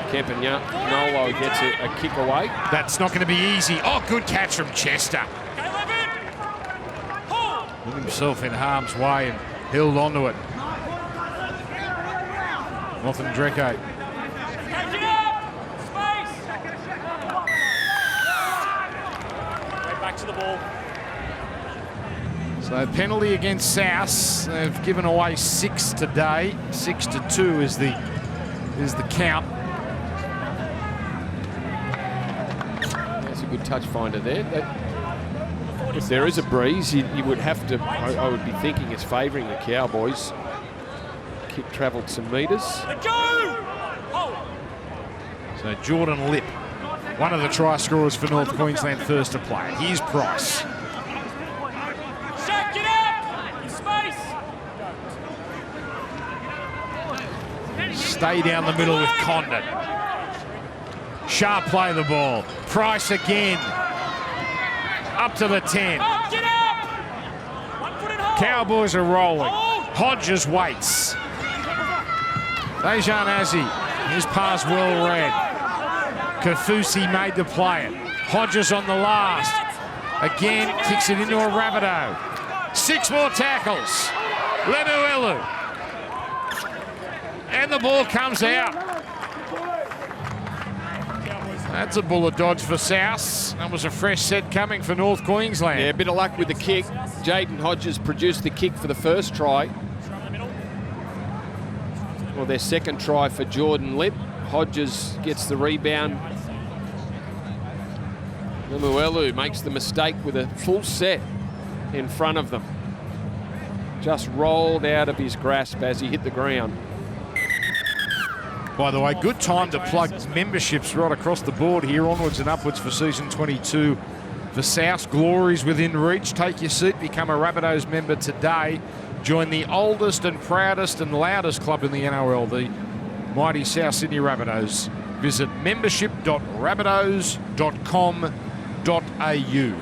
Campanolo gets a kick away. That's not going to be easy. Oh, good catch from Chester. Put himself in harm's way and held onto it. Northern Dreco. Back to the ball. So penalty against South. They've given away 6 today. 6-2 is the count. That's a good touch finder there. If there is a breeze, you would have to, I would be thinking it's favouring the Cowboys. Kick travelled some metres. So Jordan Lip, one of the try scorers for North Queensland, first to play. Here's Price. Stay down the middle with Condon. Sharp play the ball. Price again. Up to the 10. Get up! 1 foot in hold. Cowboys are rolling. Hodges waits. Dejan Azzi, his pass well read. Kafusi made the play it. Hodges on the last. Again, kicks it into a Rabbitoh. 6 more tackles. Lemuelu. And the ball comes out. That's a bullet dodge for South. That was a fresh set coming for North Queensland. Yeah, a bit of luck with the kick. Jaden Hodges produced the kick for the first try. Well, their second try for Jordan Lip. Hodges gets the rebound. Lemuelu makes the mistake with a full set in front of them. Just rolled out of his grasp as he hit the ground. By the way, good time to plug memberships right across the board here, onwards and upwards for season 22. The South Glory's within reach. Take your seat, become a Rabbitohs member today. Join the oldest and proudest and loudest club in the NRL, the mighty South Sydney Rabbitohs. Visit membership.rabbitohs.com.au.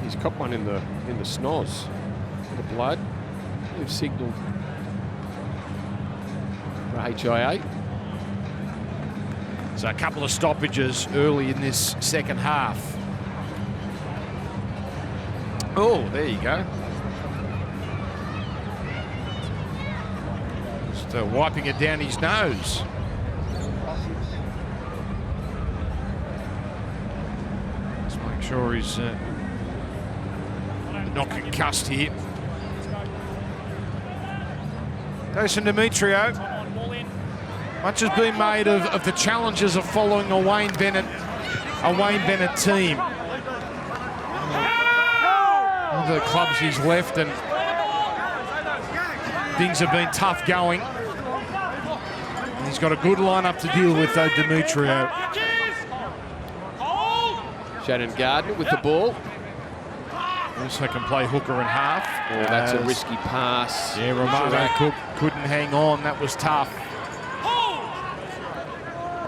He's caught one in the snoz. The blood. They've signalled for HIA. So a couple of stoppages early in this second half. Oh, there you go. Just wiping it down his nose. Let's make sure he's not concussed here. Jason Demetrio. Much has been made of the challenges of following a Wayne Bennett team. One of the clubs he's left, and things have been tough going. And he's got a good lineup to deal with, though, Demetrio. Shannon Gardner with the ball. Also can play hooker and half. Oh, that's a risky pass. Yeah, Romano Cook couldn't hang on. That was tough.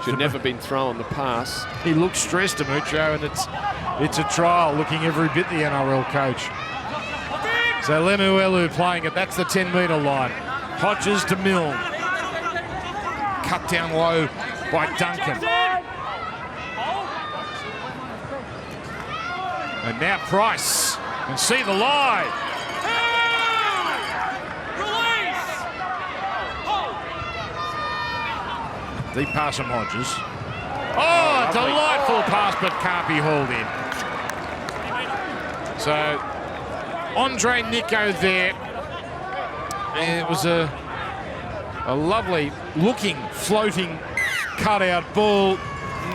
Should never been thrown the pass. He looks stressed, Demetrio, and it's a trial, looking every bit the NRL coach. So Lemuelu playing it. That's the 10-metre line. Hodges to Milne. Cut down low by Duncan. And now Price can see the line. Deep pass from Hodges. Oh, a delightful pass, but can't be hauled in. So, Andre Nico there. And it was a lovely looking, floating cutout ball.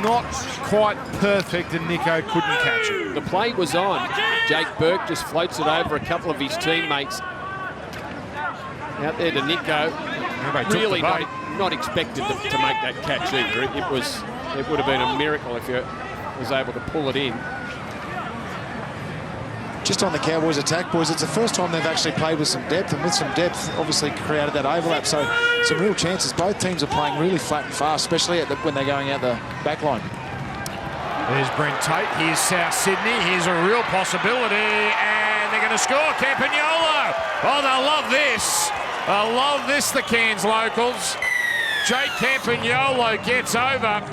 Not quite perfect, and Nico couldn't catch it. The play was on. Jake Burke just floats it over a couple of his teammates. Out there to Nico. Really not expected to make that catch either. It would have been a miracle if he was able to pull it in. Just on the Cowboys attack, boys, it's the first time they've actually played with some depth, and with some depth obviously created that overlap, so some real chances. Both teams are playing really flat and fast, especially when they're going out the back line. There's Brent Tate. Here's South Sydney. Here's a real possibility, and they're going to score. Campagnolo. Oh, they'll love this. They'll love this, the Cairns locals. Jake Campagnolo gets over.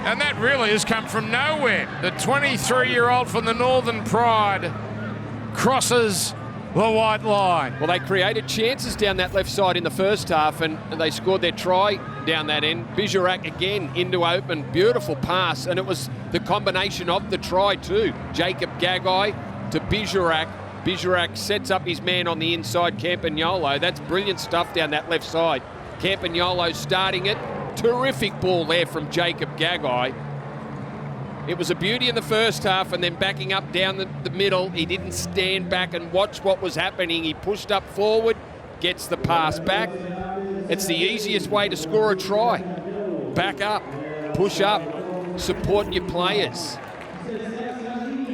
And that really has come from nowhere. The 23-year-old from the Northern Pride crosses the white line. Well, they created chances down that left side in the first half, and they scored their try down that end. Bijarak again into open. Beautiful pass, and it was the combination of the try too. Jacob Gagai to Bijarak. Bijarak sets up his man on the inside, Campagnolo. That's brilliant stuff down that left side. Campagnolo starting it. Terrific ball there from Jacob Gagai. It was a beauty in the first half, and then backing up down the middle. He didn't stand back and watch what was happening. He pushed up forward, gets the pass back. It's the easiest way to score a try. Back up, push up, support your players.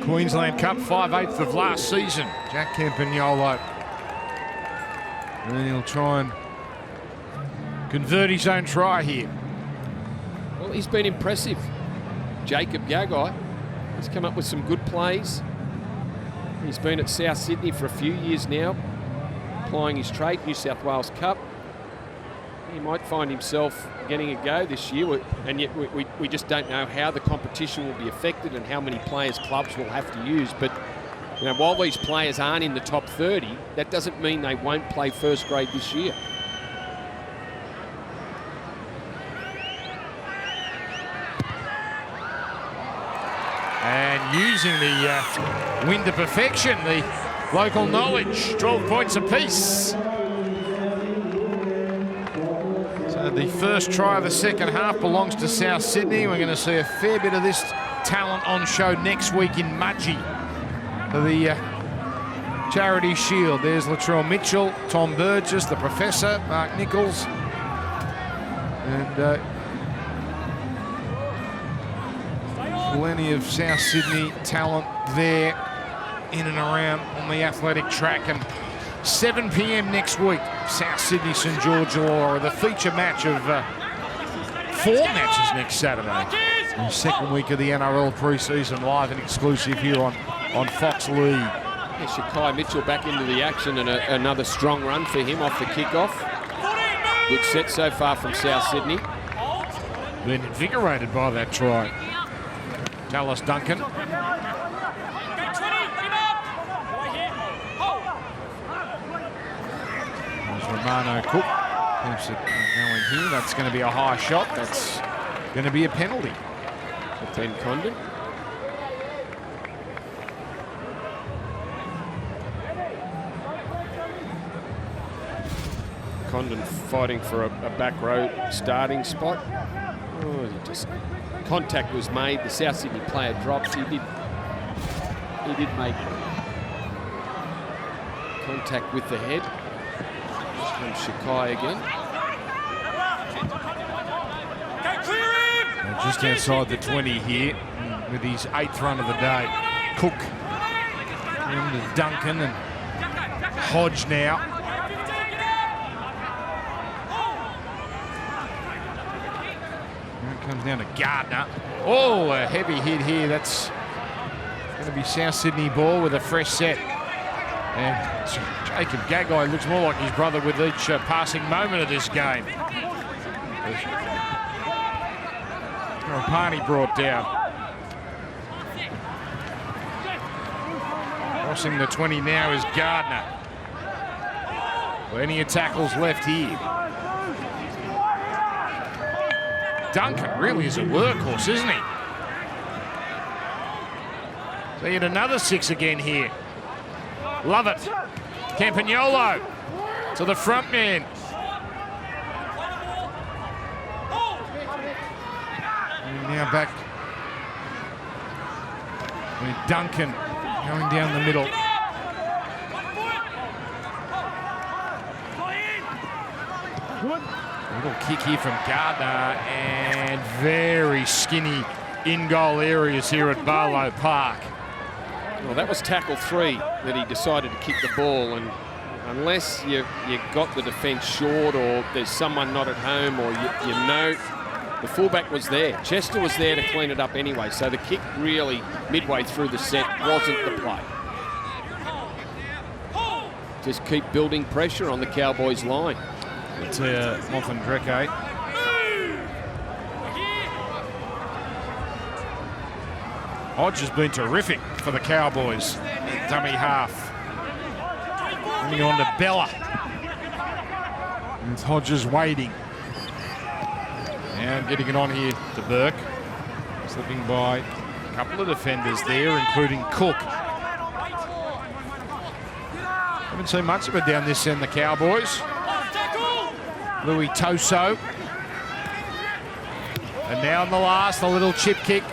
Queensland Cup 5/8 of last season. Jack Campagnolo And he'll try and convert his own try here. Well, he's been impressive. Jacob Gagai has come up with some good plays. He's been at South Sydney for a few years now, applying his trade, New South Wales Cup. He might find himself getting a go this year, and yet we just don't know how the competition will be affected and how many players clubs will have to use. But you know, while these players aren't in the top 30, that doesn't mean they won't play first grade this year. And using the wind to perfection, the local knowledge, 12 points apiece. So the first try of the second half belongs to South Sydney. We're going to see a fair bit of this talent on show next week in Mudgee for the Charity Shield. There's Latrell Mitchell, Tom Burgess, the Professor, Mark Nichols, and plenty of South Sydney talent there in and around on the athletic track. And 7 p.m. next week, South Sydney St George Illawarra, the feature match of 4 matches next Saturday. The second week of the NRL pre-season, live and exclusive here on Fox League. Yeah, Shakai Mitchell back into the action, and another strong run for him off the kickoff. Good set so far from South Sydney. Been invigorated by that try. Dallas Duncan. Romano Cook keeps it going here. That's going to be a high shot. That's going to be a penalty for Ben Condon. Condon fighting for a back row starting spot. Oh, contact was made. The South Sydney player drops. He did make contact with the head. From Shakai again. And just outside the 20 here with his 8th run of the day. Cook into Duncan and Hodge now. Here it comes down to Gardner. Oh, a heavy hit here. That's going to be South Sydney ball with a fresh set. And Jacob Gagai looks more like his brother with each passing moment of this game. Rapani brought down. Crossing the 20 now is Gardner. Plenty of tackles left here. Duncan really is a workhorse, isn't he? So he had another 6 again here. Love it. Campagnolo to the front man. And now back with Duncan going down the middle. Little kick here from Gardner, and very skinny in-goal areas here at Barlow Park. Well, that was tackle 3 that he decided to kick the ball, and unless you got the defence short or there's someone not at home or you know the fullback was there. Chester was there to clean it up anyway, so the kick really midway through the set wasn't the play. Just keep building pressure on the Cowboys line. It's Moffin Dreke. Hodge has been terrific for the Cowboys. Dummy half. Coming on to Bella. And Hodges waiting. And getting it on here to Burke. Slipping by a couple of defenders there, including Cook. Haven't seen much of it down this end, the Cowboys. Louis Toso. And now in the last, a little chip kick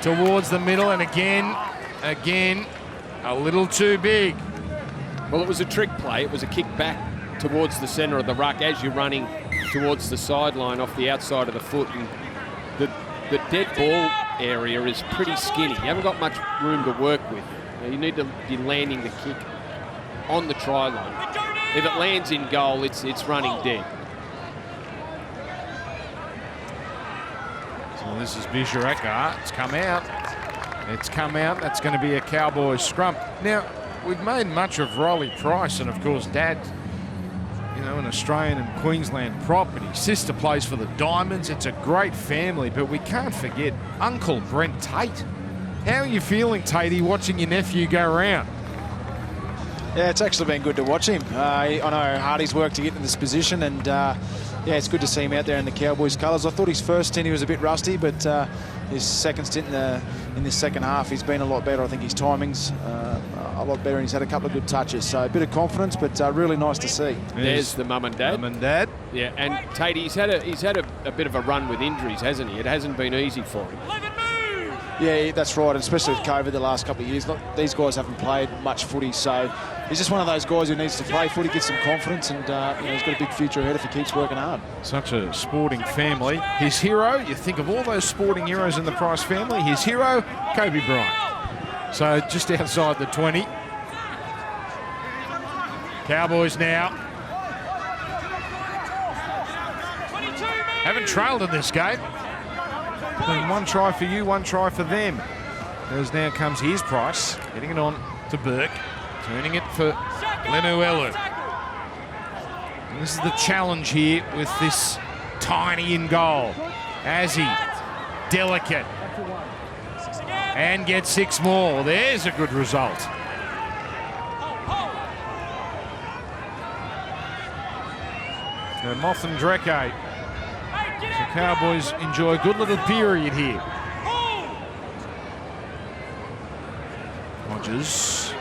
towards the middle, and again, a little too big. Well, it was a trick play. It was a kick back towards the centre of the ruck as you're running towards the sideline off the outside of the foot. And the dead ball area is pretty skinny. You haven't got much room to work with. You need to be landing the kick on the try line. if it lands in goal, it's running dead. So this is Bijurek. It's come out. It's come out. That's going to be a Cowboys scrum. Now, we've made much of Riley Price, and of course, Dad, you know, an Australian and Queensland property. Sister plays for the Diamonds. It's a great family, but we can't forget Uncle Brent Tate. How are you feeling, Tatey, watching your nephew go around? Yeah, it's actually been good to watch him. I know Hardy's worked to get in this position, and yeah, it's good to see him out there in the Cowboys colours. I thought his first stint he was a bit rusty, but his second stint in this second half, he's been a lot better. I think his timing's a lot better, and he's had a couple of good touches. So a bit of confidence, but really nice to see. There's the mum and dad. Mum and dad. Yeah, and Tate, he's had a bit of a run with injuries, hasn't he? It hasn't been easy for him. Yeah, that's right, and especially with COVID the last couple of years. Look, these guys haven't played much footy, so he's just one of those guys who needs to play footy, get some confidence, and you know, he's got a big future ahead if he keeps working hard. Such a sporting family. His hero, you think of all those sporting heroes in the Price family, his hero, Kobe Bryant. So just outside the 20. Cowboys now. Haven't trailed in this game. Been one try for you, one try for them. As now comes here's Price, getting it on to Burke, turning it for Lemuelu. And this is the challenge here with this tiny in goal. Azzy, delicate, and gets 6 more. There's a good result. So Moth and Dreke. The Cowboys enjoy a good little period here. Rogers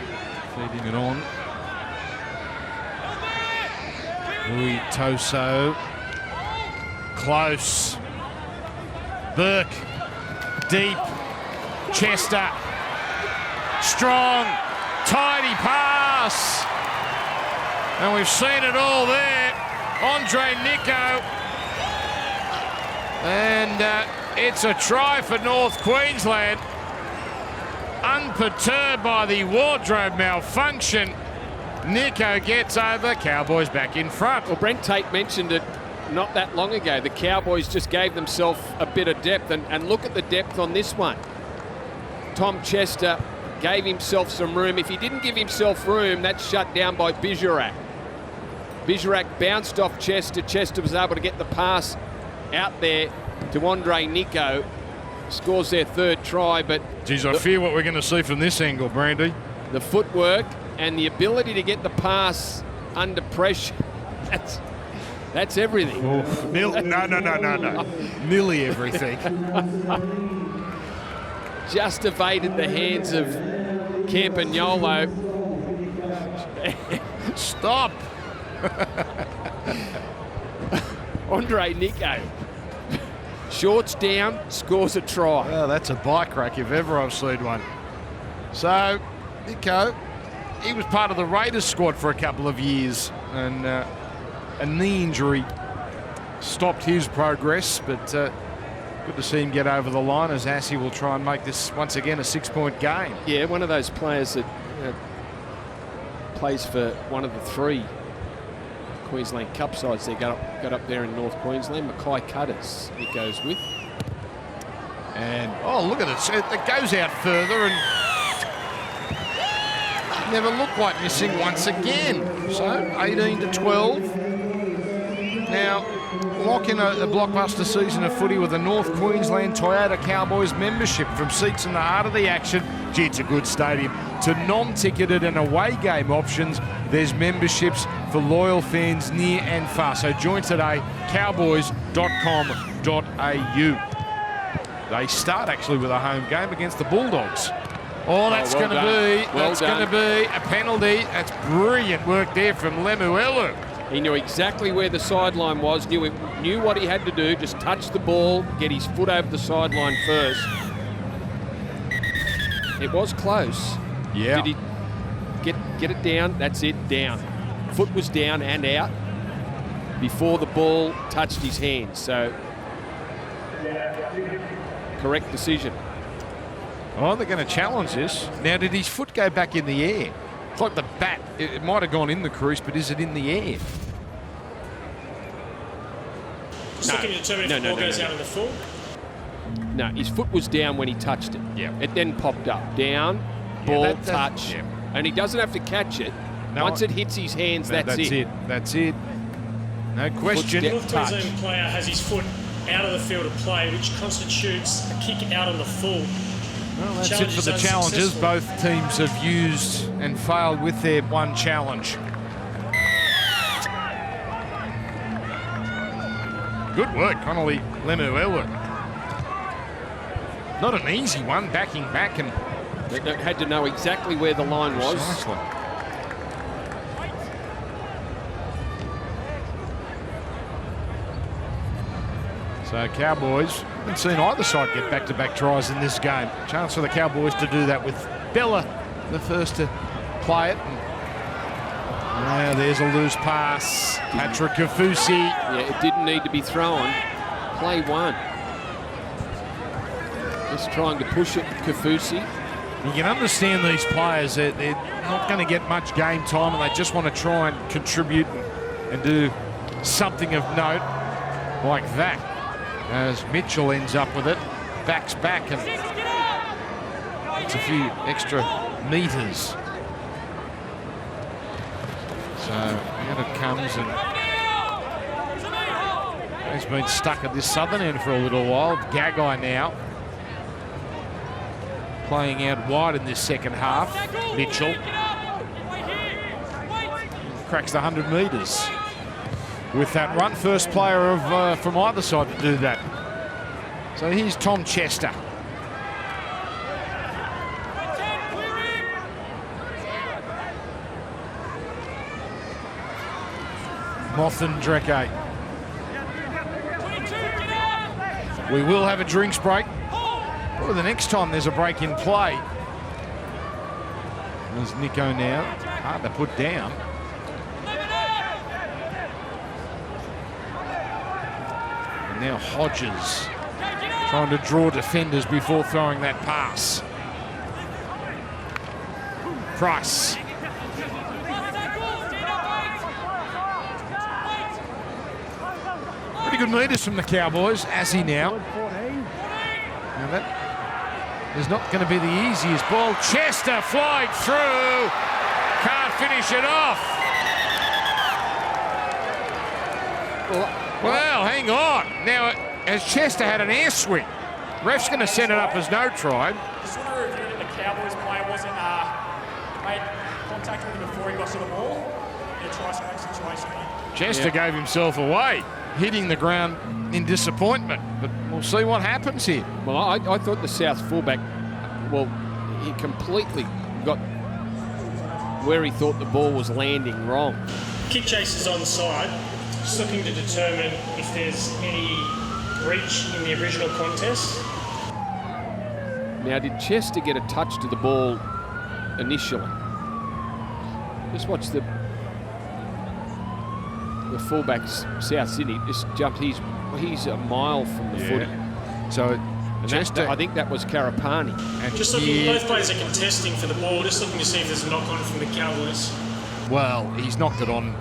feeding it on. Louis Toso. Close. Burke. Deep. Chester. Strong. Tidy pass. And we've seen it all there. Andre Nico. And it's a try for North Queensland. Unperturbed by the wardrobe malfunction, Nico gets over. Cowboys back in front. Well, Brent Tate mentioned it not that long ago. The Cowboys just gave themselves a bit of depth, and look at the depth on this one. Tom Chester gave himself some room. If he didn't give himself room, that's shut down by Bijurek. Bijurek bounced off Chester. Chester was able to get the pass out there to Andre Nico. Scores their 3rd try, but geez, I fear what we're going to see from this angle, Brandy. The footwork and the ability to get the pass under pressure, that's everything. No. Nearly everything. Just evaded the hands of Campagnolo. Stop. Andre Nico. Shorts down, scores a try. Oh, that's a bike rack if ever I've seen one. So, Nico, he was part of the Raiders squad for a couple of years, and a knee injury stopped his progress, but good to see him get over the line as Assy will try and make this once again a 6-point game. Yeah, one of those players that plays for one of the 3 Queensland Cup sides. They got up there in North Queensland. Mackay Cutters it goes with. And, oh, look at it. It goes out further and never looked like missing once again. So, 18 to 12. Now, lock in a blockbuster season of footy with a North Queensland Toyota Cowboys membership from seats in the heart of the action. Gee, it's a good stadium. To non-ticketed and away game options, there's memberships for loyal fans near and far. So join today, cowboys.com.au. They start actually with a home game against the Bulldogs. Oh, that's going to be a penalty. That's brilliant work there from Lemuelu. He knew exactly where the sideline was, knew what he had to do, just touch the ball, get his foot over the sideline first. It was close. Yeah. Did he get it down? That's it, down. Foot was down and out before the ball touched his hand. So, correct decision. Oh, they're going to challenge this. Now, did his foot go back in the air? It's like the bat, it might have gone in the crease, but is it in the air? Just looking to determine if the ball goes out of the full. No, his foot was down when he touched it. Yeah. It then popped up. Down, ball, touch. Yeah. And he doesn't have to catch it. No, Once it hits his hands, that's it. That's it. No question. Foot North touch. Queensland player has his foot out of the field of play, which constitutes a kick out on the full. Well, that's it for the challenges. Both teams have used and failed with their one challenge. Good work, Connolly Lemuelu. Not an easy one, backing back and They had to know exactly where the line was. precisely. So Cowboys, haven't seen either side get back-to-back tries in this game. Chance for the Cowboys to do that with Bella, the first to play it. And there's a loose pass. Patrick Kafusi. Yeah, it didn't need to be thrown. Play one. Just trying to push it, Kafusi. You can understand these players. They're not going to get much game time, and they just want to try and contribute and do something of note like that. As Mitchell ends up with it, backs back and it's a few extra metres. So out it comes, and he's been stuck at this southern end for a little while. Gagai now playing out wide in this second half. Mitchell cracks the 100 metres with that run. First player of from either side to do that. So here's Tom Chester. Mothin Dreke. We will have a drinks break. Or the next time there's a break in play. There's Nico now. Hard to put down. And now Hodges trying to draw defenders before throwing that pass. Price. Pretty good meters from the Cowboys. Assey now. Now that is not going to be the easiest ball. Chester flying through. Can't finish it off. Well, hang on. Now, has Chester had an air swing? Ref's going to send it up as no try. Just want to review that the Cowboys player wasn't made contact with him before he got to the ball in a try-scoring situation. Chester gave himself away, hitting the ground in disappointment. But we'll see what happens here. Well, I thought the South fullback, well, he completely got where he thought the ball was landing wrong. Kick chase is on the side, just looking to determine if there's any breach in the original contest. Now, did Chester get a touch to the ball initially? Just watch the fullback's South Sydney just jumped. He's a mile from the footy. So And Chester, I think that was Karapani. and Just looking, both players are contesting for the ball, just looking to see if there's a knock-on from the Cowboys. well, he's knocked it on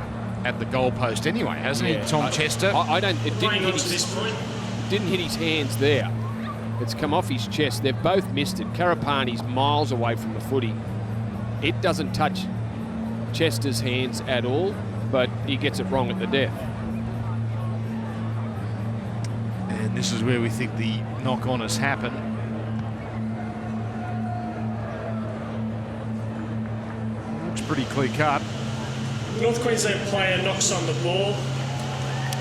at the goalpost anyway, hasn't he, Tom Chester? I don't. It didn't Playing hit on to his, this point. didn't hit his hands there. It's come off his chest. They've both missed it. Karapani's miles away from the footy. It doesn't touch Chester's hands at all, but he gets it wrong at the death. And this is where we think the knock-on has happened. Looks pretty clear-cut. North Queensland player knocks on the ball.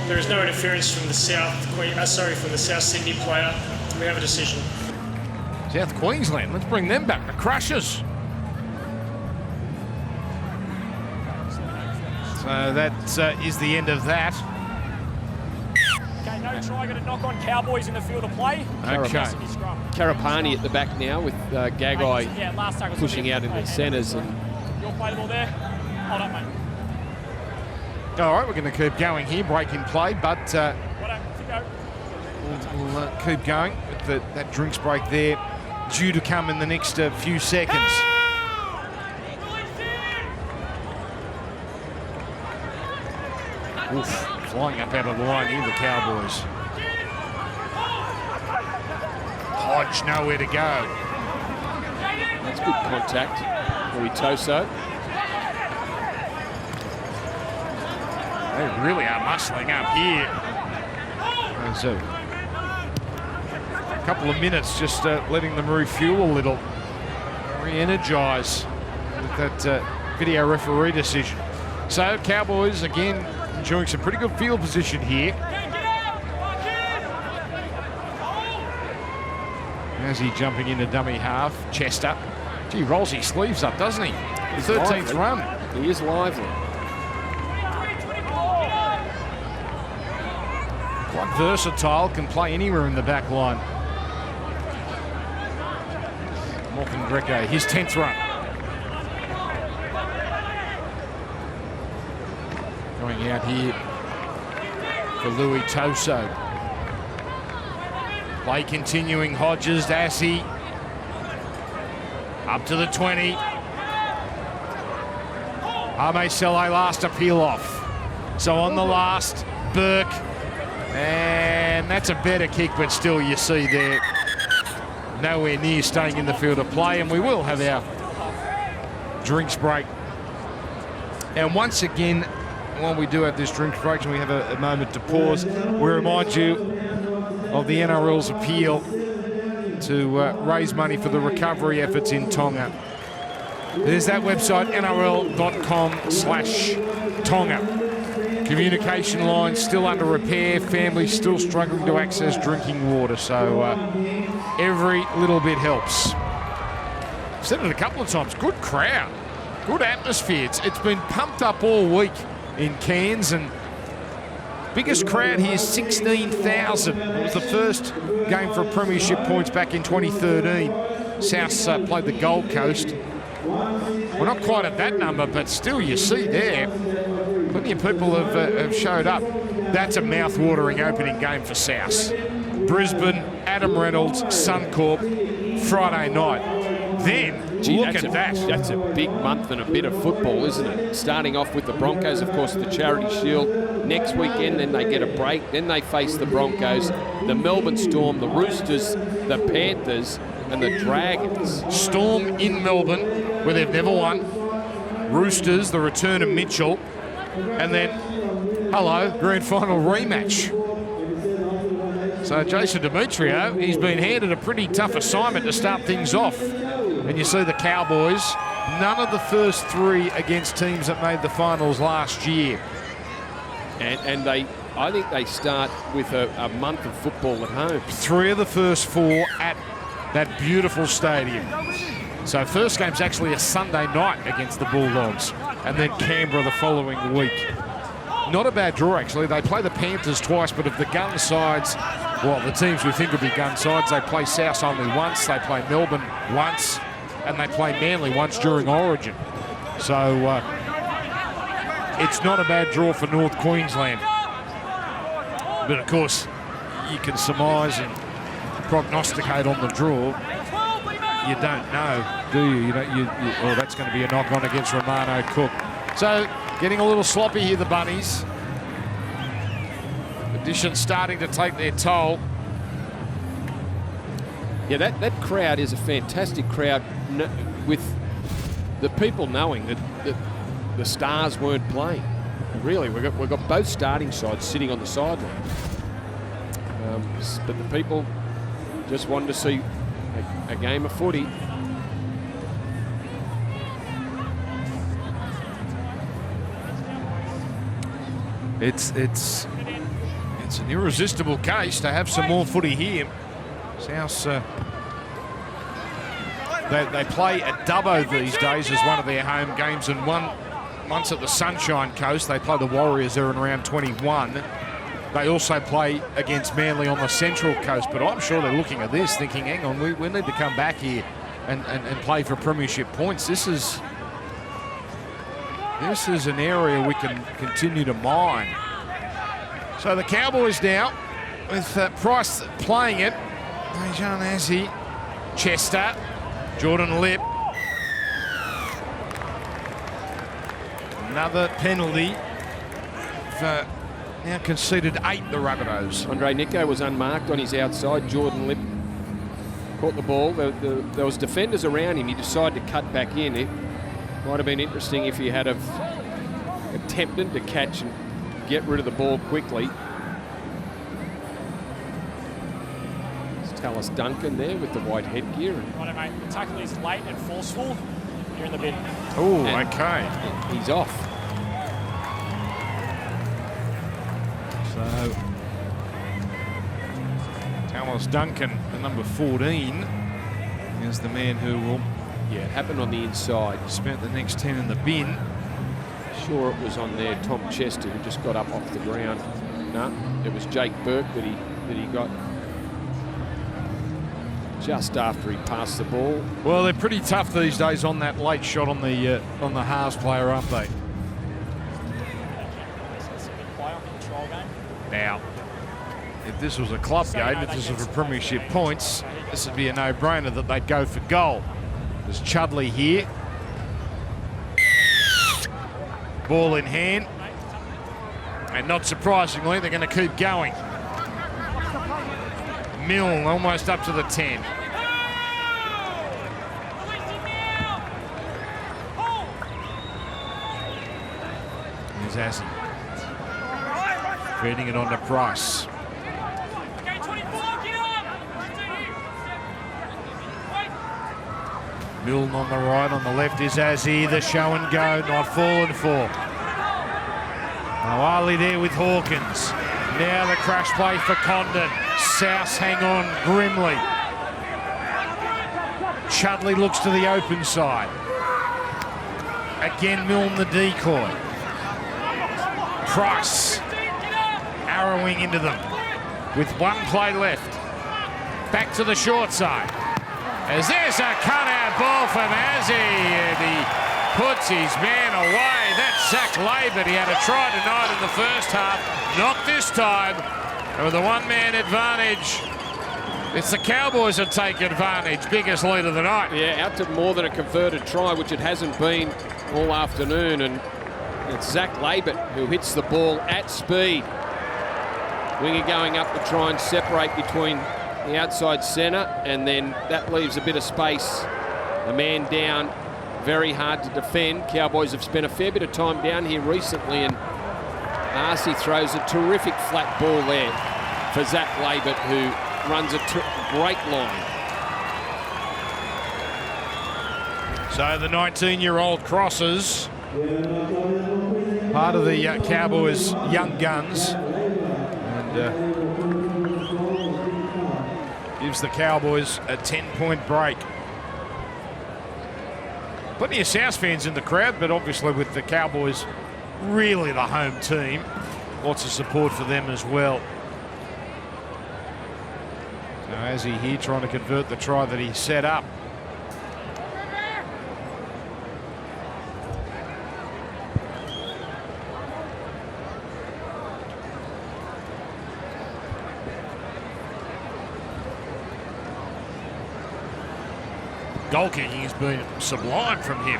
There is no interference from the from the South Sydney player. We have a decision. South Queensland, let's bring them back. The Crushers. So that is the end of that. Okay, no try, going to knock on Cowboys in the field of play. Okay. Karapani at the back now with Gagai Yeah, last tackle. pushing out in the centres. And You'll play the ball there. Hold up, mate. All right, we're going to keep going here, break in play, but we'll keep going with that drinks break there, due to come in the next few seconds. Oof, flying up out of the line here, the Cowboys. Hodge nowhere to go. That's good contact. Louis Toso. They really are muscling up here. There's a couple of minutes just letting them refuel a little, re-energise with that video referee decision. So Cowboys again enjoying some pretty good field position here. As he jumping into dummy half, Chester. Gee, rolls his sleeves up, doesn't he? His 13th run. He is lively. Quite versatile, can play anywhere in the back line. Morgan Greco, his 10th run. Going out here for Louis Toso. Play continuing, Hodges, Dassie. Up to the 20. Ame Sele last appeal off. So on the last, Burke. And that's a better kick, but still you see there, nowhere near staying in the field of play. And we will have our drinks break. And once again, while we do have this drinks break and we have a moment to pause, we remind you of the NRL's appeal to raise money for the recovery efforts in Tonga. There's that website, nrl.com/Tonga. Communication lines still under repair, families still struggling to access drinking water, so every little bit helps. I've said it a couple of times, good crowd, good atmosphere. It's been pumped up all week in Cairns, and biggest crowd here, 16,000. It was the first game for premiership points back in 2013. Souths played the Gold Coast. We're not quite at that number, but still you see there, plenty of people have showed up. That's a mouth-watering opening game for Souths. Brisbane, Adam Reynolds, Suncorp, Friday night. Then, look at that. That's a big month and a bit of football, isn't it? Starting off with the Broncos, of course, the Charity Shield. Next weekend, then they get a break. Then they face the Broncos, the Melbourne Storm, the Roosters, the Panthers, and the Dragons. Storm in Melbourne, where they've never won. Roosters, the return of Mitchell. And then, hello, grand final rematch. So Jason Demetrio, he's been handed a pretty tough assignment to start things off. And you see the Cowboys, none of the first three against teams that made the finals last year. And I think they start with a month of football at home. 3 of the first 4 at that beautiful stadium. So first game's actually a Sunday night against the Bulldogs, and then Canberra the following week. Not a bad draw, actually. They play the Panthers twice, but of the gun sides, well, the teams we think would be gun sides, they play South only once, they play Melbourne once, and they play Manly once during Origin. So it's not a bad draw for North Queensland. But of course, you can surmise and prognosticate on the draw. You don't know, do you? Oh, that's going to be a knock-on against Romano Cook. So, getting a little sloppy here, the Bunnies. Conditions starting to take their toll. Yeah, that crowd is a fantastic crowd, with the people knowing that the Stars weren't playing. Really, we've got both starting sides sitting on the sideline. But the people just wanted to see a game of footy. It's an irresistible case to have some more footy here. South, they play at Dubbo these days as one of their home games, and once at the Sunshine Coast. They play the Warriors there in round 21. They also play against Manly on the Central Coast, but I'm sure they're looking at this thinking, hang on, we need to come back here and play for premiership points. This is an area we can continue to mine. So the Cowboys now, with Price playing it, Dejan Azzi, Chester, Jordan Lip. Another penalty for now conceded 8, the Rabbitohs. Andre Nico was unmarked on his outside. Jordan Lip caught the ball. There was defenders around him. He decided to cut back in. It might have been interesting if he had have attempted to catch and get rid of the ball quickly. It's Tallis Duncan there with the white headgear. Right, mate. The tackle is late and forceful. You're in the bin. Oh, And okay. He's off. So, Tallis Duncan, the number 14, is the man who will Yeah, it happened on the inside. spent the next 10 in the bin. Sure it was on there, Tom Chester, who just got up off the ground. No, it was Jake Burke that he got just after he passed the ball. Well, they're pretty tough these days on that late shot on the halves player, aren't they? It's a big player, control game. Now, if this was a club game, if this was for premiership points, this would be a no-brainer that they'd go for goal. There's Chudley here. Ball in hand. And not surprisingly, they're going to keep going. Milne almost up to the 10. Here's Azzy. Feeding it on to Price. Milne on the right, on the left is Azzy. The show and go, not fallen for. Awali there with Hawkins. Now the crash play for Condon. South hang on grimly. Chudley looks to the open side. Again, Milne the decoy. Price arrowing into them with one play left. Back to the short side. As there's a cut-out ball from Azzy, and he puts his man away. That's Zach Labour. He had a try tonight in the first half. Not this time. And with a one-man advantage, it's the Cowboys that take advantage. Biggest lead of the night. Yeah, out to more than a converted try, which it hasn't been all afternoon. And it's Zach Labour who hits the ball at speed. Winger going up to try and separate between the outside centre, and then that leaves a bit of space. A man down, very hard to defend. Cowboys have spent a fair bit of time down here recently, and Arcee throws a terrific flat ball there for Zach Labour, who runs a great line. So the 19-year-old crosses, part of the Cowboys' young guns, and gives the Cowboys a 10-point break. Plenty of South fans in the crowd, but obviously with the Cowboys really the home team, lots of support for them as well. So Azzy here trying to convert the try that he set up. Goal kicking has been sublime from him.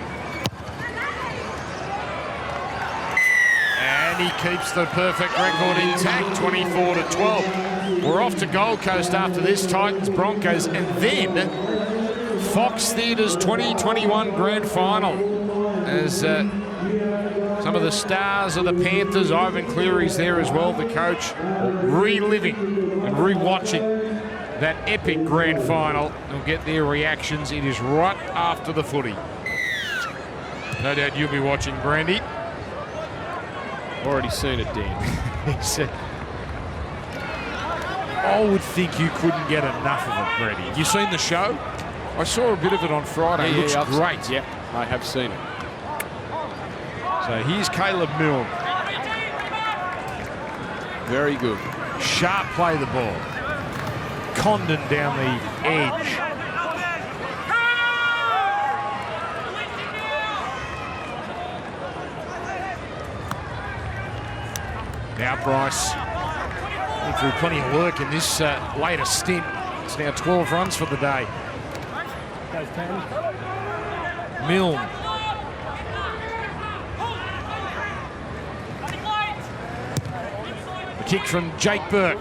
And he keeps the perfect record intact, 24-12. We're off to Gold Coast after this, Titans, Broncos, and then Fox Theatre's 2021 Grand Final. As some of the stars of the Panthers, Ivan Cleary's there as well, the coach, reliving and rewatching that epic Grand Final. We'll get their reactions. It is right after the footy. No doubt you'll be watching, Brandy. Already seen it, Dan. He said, I would think you couldn't get enough of it, Brandy. You seen the show? I saw a bit of it on Friday. It looks great. Yep, I have seen it. So here's Caleb Milne. Very good. Sharp play the ball. Condon down the edge. Now Bryce went through plenty of work in this latest stint. It's now 12 runs for the day. Milne. kick from Jake Burke.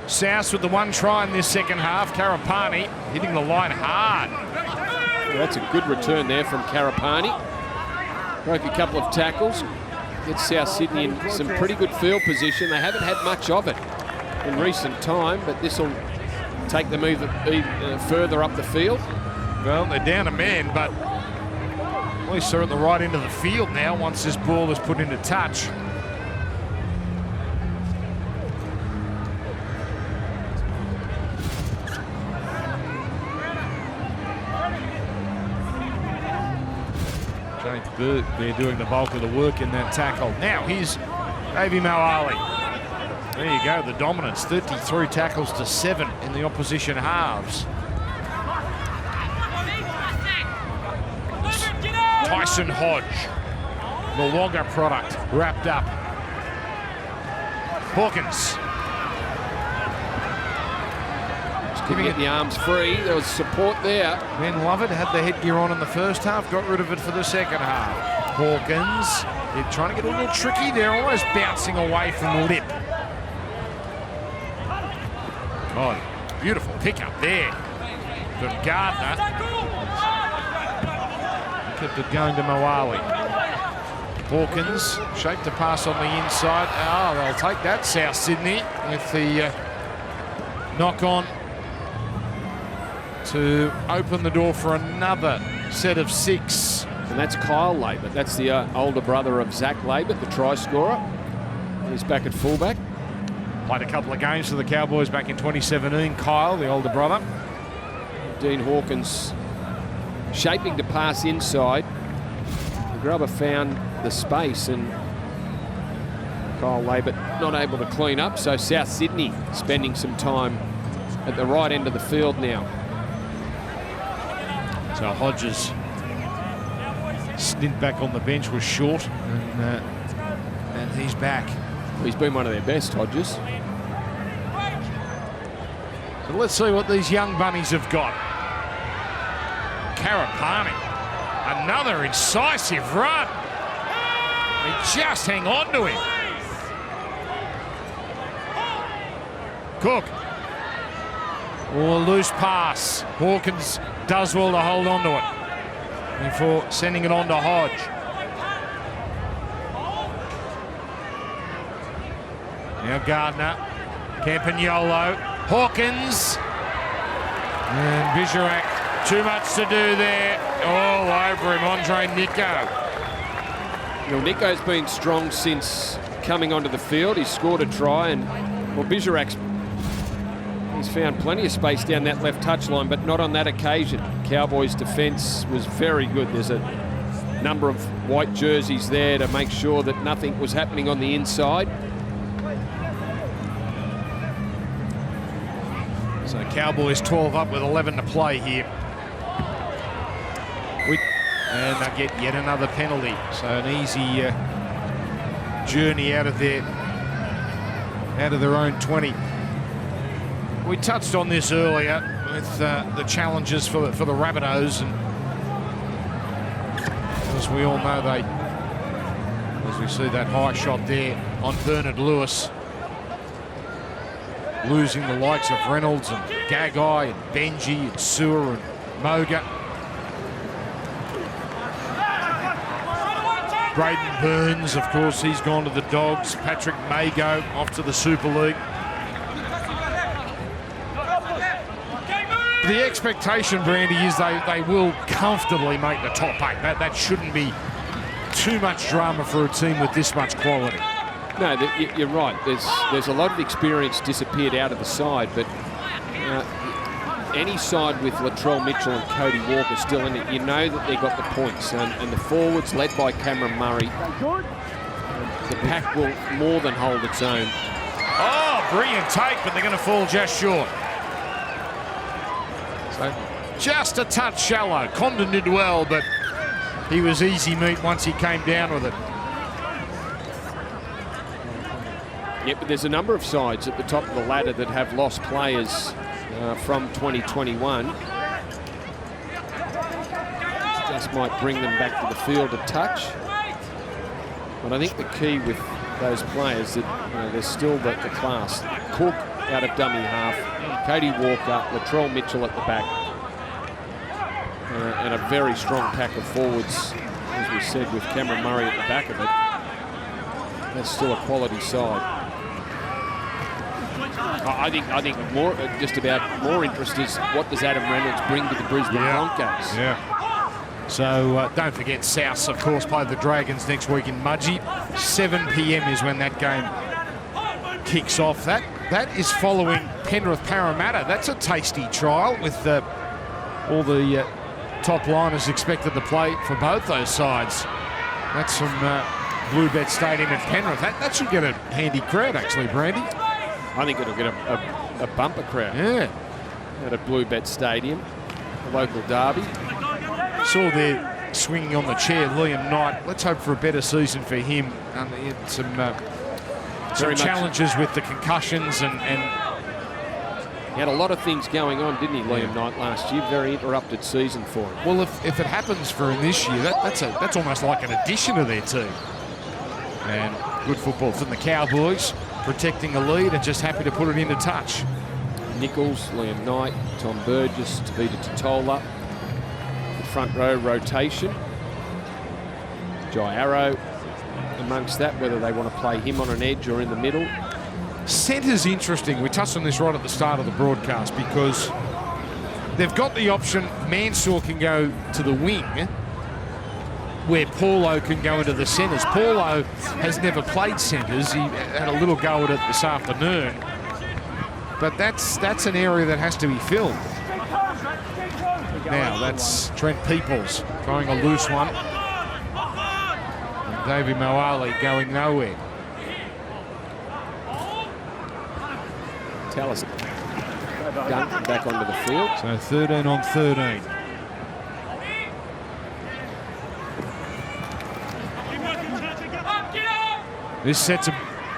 South with the one try in this second half. Karapani hitting the line hard. Well, that's a good return there from Karapani. Broke a couple of tackles. Gets South Sydney in some pretty good field position. They haven't had much of it in recent time, but this will take them even further up the field. Well, they're down a man, but at least they're at the right end of the field now once this ball is put into touch. James Burke there doing the bulk of the work in that tackle. Now here's Davey Moali. There you go, the dominance, 33 tackles to 7 in the opposition halves. Tyson Hodge, the Wagga product, wrapped up. Hawkins. Couldn't get the arms free. There was support there. Ben Lovett had the headgear on in the first half, got rid of it for the second half. Hawkins, they're trying to get a little tricky there, almost bouncing away from Lip. Oh, beautiful pickup there from Gardner. Kept it going to Moali. Hawkins, shaped to pass on the inside. Oh, they'll take that, South Sydney, with the knock on to open the door for another set of 6. And that's Kyle Labert. That's the older brother of Zach Labert, the try scorer. He's back at fullback. Played a couple of games for the Cowboys back in 2017. Kyle, the older brother. Dean Hawkins shaping to pass inside. The grubber found the space and Kyle Labert not able to clean up. So South Sydney spending some time at the right end of the field now. So Hodges' stint back on the bench was short, and he's back. He's been one of their best, Hodges. So let's see what these young bunnies have got. Karapani, another incisive run. They just hang on to him. Cook. Or a loose pass. Hawkins does well to hold on to it before sending it on to Hodge. Now Gardner, Campagnolo, Hawkins, and Vizorak. Too much to do there. All over him, Andre Nico. Well, Nico's been strong since coming onto the field. He's scored a try, and well, Vizorak's he's found plenty of space down that left touchline, but not on that occasion. Cowboys' defence was very good. There's a number of white jerseys there to make sure that nothing was happening on the inside. So Cowboys 12 up with 11 to play here. And they get yet another penalty. So an easy journey out of their own 20. We touched on this earlier with the challenges for the Rabbitohs, and as we all know, as we see that high shot there on Bernard Lewis, losing the likes of Reynolds and Gagai and Benji and Sewer and Moga. Braden Burns, of course, he's gone to the Dogs. Patrick Mago off to the Super League. The expectation, Brandy, is they will comfortably make the top 8. That shouldn't be too much drama for a team with this much quality. No, you're right. There's a lot of experience disappeared out of the side, but any side with Latrell Mitchell and Cody Walker still in it, you know that they got the points. And the forwards, led by Cameron Murray, the pack will more than hold its own. Oh, brilliant take, but they're going to fall just short. So just a touch shallow. Condon did well, but he was easy meat once he came down with it. Yeah, but there's a number of sides at the top of the ladder that have lost players from 2021. Just might bring them back to the field a touch. But I think the key with those players that there's still the class. Cook out of dummy half, Cody Walker, Latrell Mitchell at the back, and a very strong pack of forwards, as we said, with Cameron Murray at the back of it. That's still a quality side. I think more more interest is what does Adam Reynolds bring to the Brisbane Broncos? Yeah. So don't forget South, of course, play the Dragons next week in Mudgee. 7 p.m. is when that game kicks off. That is following Penrith Parramatta. That's a tasty trial with all the top liners expected to play for both those sides. That's from Bluebet Stadium in Penrith. That should get a handy crowd, actually, Brandy. I think it'll get a bumper crowd. Yeah. At a Bluebet Stadium, a local derby. Saw there swinging on the chair, Liam Knight. Let's hope for a better season for him. He had some challenges with the concussions and he had a lot of things going on, didn't he, Liam Knight, last year? Very interrupted season for him. Well, if it happens for him this year, that's almost like an addition to their team. And good football from the Cowboys, protecting a lead and just happy to put it into touch. Nichols, Liam Knight, Tom Burgess, Tavita Totola. The front row rotation. Jai Arrow amongst that, whether they want to play him on an edge or in the middle. Centre's interesting. We touched on this right at the start of the broadcast because they've got the option Mansour can go to the wing where Paulo can go into the centres. Paulo has never played centres. He had a little go at it this afternoon. But that's an area that has to be filled. Now that's Trent Peoples throwing a loose one. And David Moale going nowhere. Tallis dunked back onto the field. So 13 on 13. This sets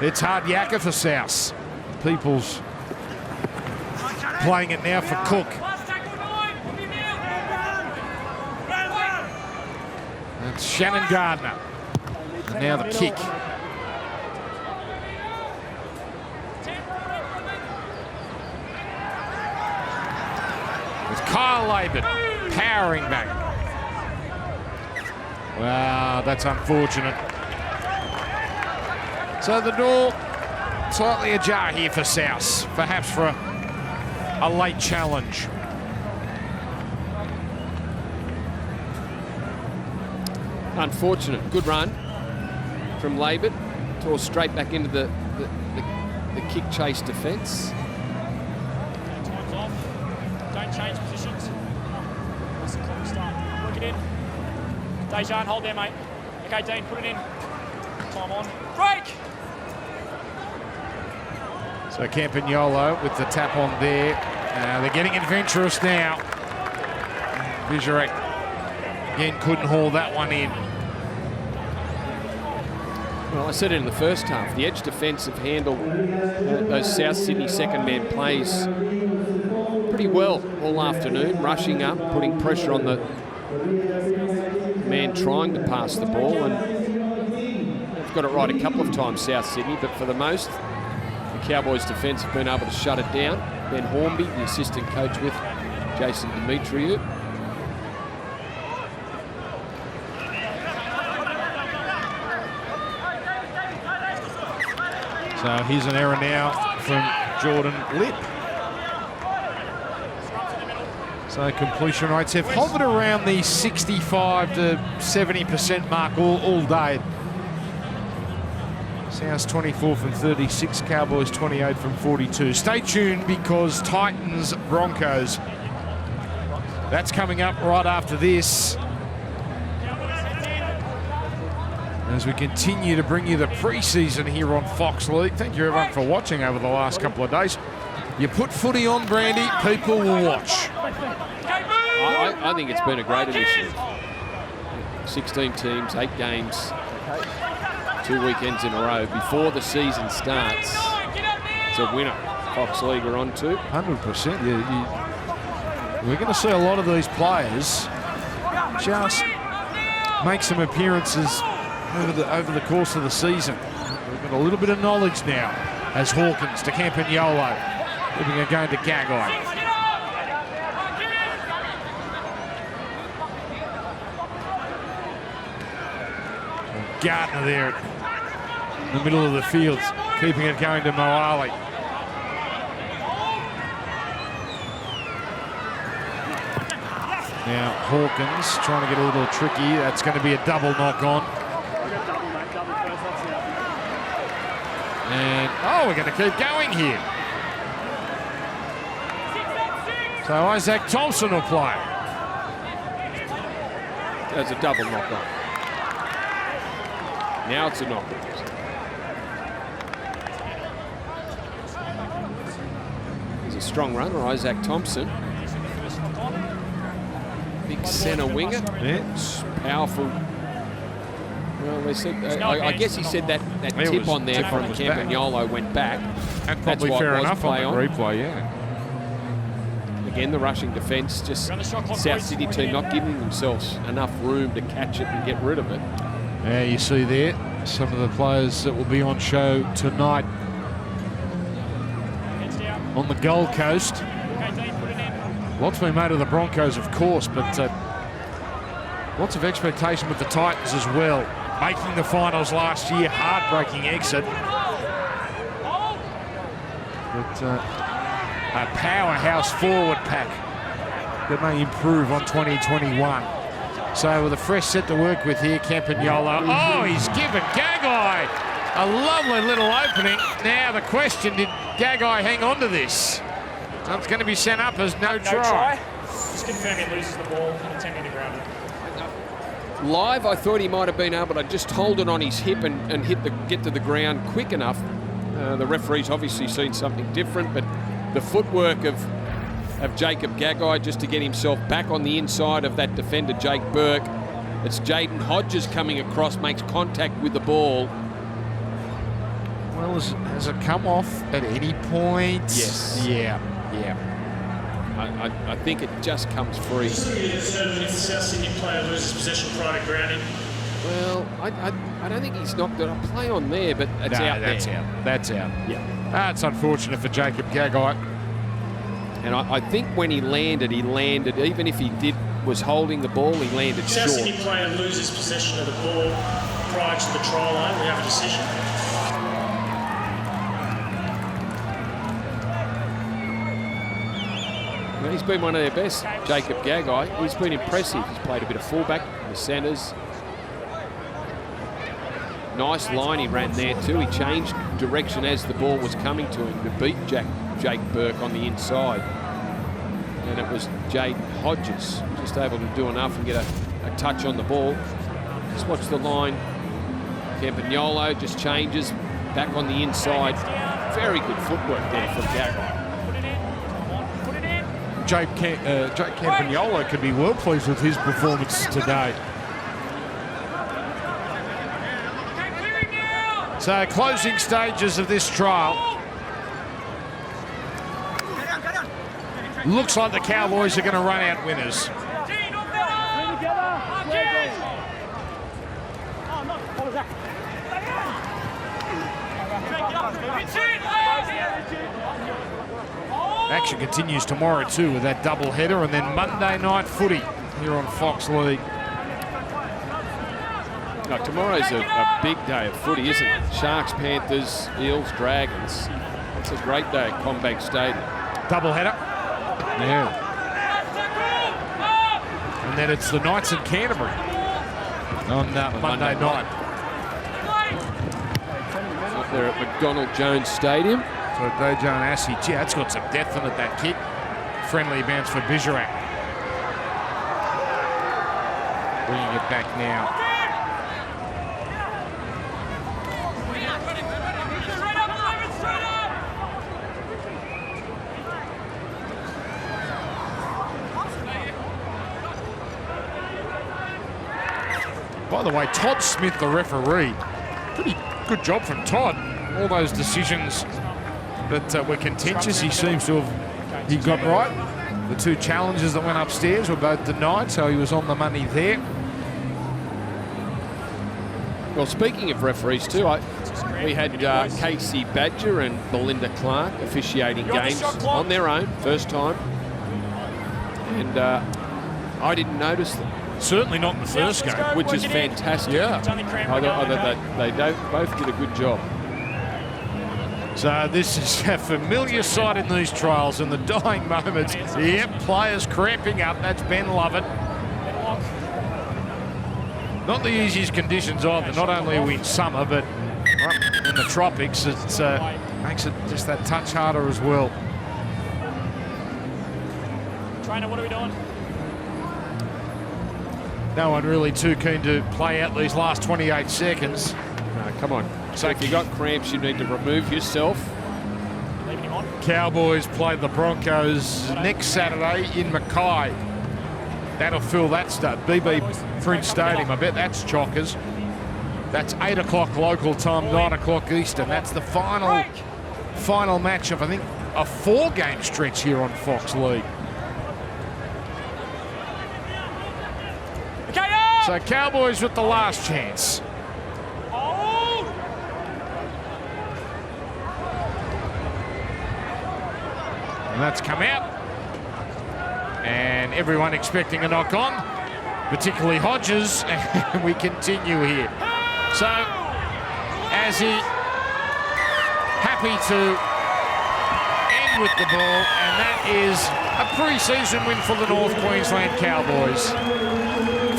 it's hard yakka for South. Peoples playing it now for Cook. That's Shannon Gardner. And now the kick. With Kyle Laban powering back. Wow, that's unfortunate. So the door slightly ajar here for South, perhaps for a late challenge. Unfortunate. Good run from Laban. Tore straight back into the kick chase defence. Time's off. Don't change positions. Let's the clock start. Work it in. Dejan, hold there, mate. Okay, Dean, put it in. Time on. Break! So Campagnolo with the tap on there. They're getting adventurous now. Vizarek again couldn't haul that one in. Well, I said it in the first half. The edge defence have handled those South Sydney second-man plays pretty well all afternoon, rushing up, putting pressure on the man trying to pass the ball, and they've got it right a couple of times, South Sydney, but for the most, the Cowboys' defence have been able to shut it down. Ben Hornby, the assistant coach with Jason Demetriou. So here's an error now from Jordan Lip. So completion rates have hovered around the 65 to 70% mark all day. South 24 from 36, Cowboys 28 from 42. Stay tuned because Titans Broncos. That's coming up right after this. As we continue to bring you the preseason here on Fox League. Thank you everyone for watching over the last couple of days. You put footy on, Brandy, people will watch. I think it's been a great initiative. 16 teams, 8 games, 2 weekends in a row. Before the season starts, it's a winner. Fox League are on to. 100%. We're going to see a lot of these players just make some appearances over the course of the season. We've got a little bit of knowledge now as Hawkins to Campagnolo, giving a go to Gagai. Gardner there in the middle of the field, keeping it going to Moali. Now Hawkins trying to get a little tricky. That's going to be a double knock on. And, oh, we're going to keep going here. So Isaac Thompson will play. That's a double knock on. Now it's a knock on. He's a strong runner, Isaac Thompson. Big centre winger. Yes. Powerful. Well, they said, I guess he said that tip on there from Campagnolo went back. And probably fair enough on the replay, yeah. Again, the rushing defence, just South Sydney team not giving themselves enough room to catch it and get rid of it. Yeah, you see there some of the players that will be on show tonight on the Gold Coast. Lots been made of the Broncos, of course, but lots of expectation with the Titans as well. Making the finals last year, heartbreaking exit. But a powerhouse forward pack that may improve on 2021. So with a fresh set to work with here, Campagnolo. Oh, he's given Gagai a lovely little opening. Now the question, did Gagai hang on to this? So it's going to be sent up as no try. Just confirm he loses the ball and attempting to ground it. Live, I thought he might have been able to just hold it on his hip and get to the ground quick enough. The referee's obviously seen something different, but the footwork of Jacob Gagai just to get himself back on the inside of that defender, Jake Burke. It's Jaden Hodges coming across, makes contact with the ball. Well, has it come off at any point? Yes. Yeah. I think it just comes free. If the South Sydney player loses possession prior to grounding. Well, I don't think he's knocked it. A play on there, but it's out that's there. out. That's out. Yeah. That's unfortunate for Jacob Gagai. And I think when he landed, even if he was holding the ball, he landed South short. Sydney player loses possession of the ball prior to the try line. We have a decision. Well, he's been one of their best, Jacob Gagai. He's been impressive. He's played a bit of fullback in the centres. Nice line he ran there too. He changed direction as the ball was coming to him to beat Jake Burke on the inside. And it was Jaden Hodges just able to do enough and get a touch on the ball. Just watch the line. Campagnolo just changes back on the inside. Very good footwork there from Gagai. Jake Campagnolo could be well pleased with his performance today. So closing stages of this trial. Looks like the Cowboys are going to run out winners. Action continues tomorrow too with that double header, and then Monday night footy here on Fox League. No, tomorrow's a big day of footy, isn't it? Sharks, Panthers, Eels, Dragons. It's a great day at CommBank Stadium. Double header. Yeah. And then it's the Knights and Canterbury on Monday night. Up there at McDonald Jones Stadium. So Dejan Assi, gee, that's got some depth in it, that kick. Friendly bounce for Bijarak. Bringing it back now. By the way, Todd Smith, the referee, pretty good job from Todd. All those decisions that were contentious, he seems to have got right. The two challenges that went upstairs were both denied, so he was on the money there. Well, speaking of referees too, we had Casey Badger and Belinda Clark officiating games on their own, first time. And I didn't notice them. Certainly not in the first game. Which is fantastic. Yeah. It's only cramp I again, thought that they both did a good job. So this is a familiar sight in these trials in the dying moments. Yep, players cramping up. That's Ben Lovett. Not the easiest conditions either. Not only are we in summer, but in the tropics, it makes it just that touch harder as well. Trainer, what are we doing? No one really too keen to play out these last 28 seconds. No, come on. So if you've got cramps, you need to remove yourself. Leaving him on. Cowboys play the Broncos next Saturday in Mackay. That'll fill that stud. BB Fringe Stadium. I bet that's chockers. That's 8 o'clock local time, 9 o'clock Eastern. That's the final match of, I think, a 4-game stretch here on Fox League. So Cowboys with the last chance. And that's come out. And everyone expecting a knock on, particularly Hodges, and we continue here. So, Azzy happy to end with the ball, and that is a pre-season win for the North Queensland Cowboys.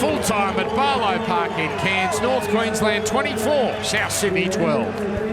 Full time at Barlow Park in Cairns, North Queensland 24, South Sydney 12.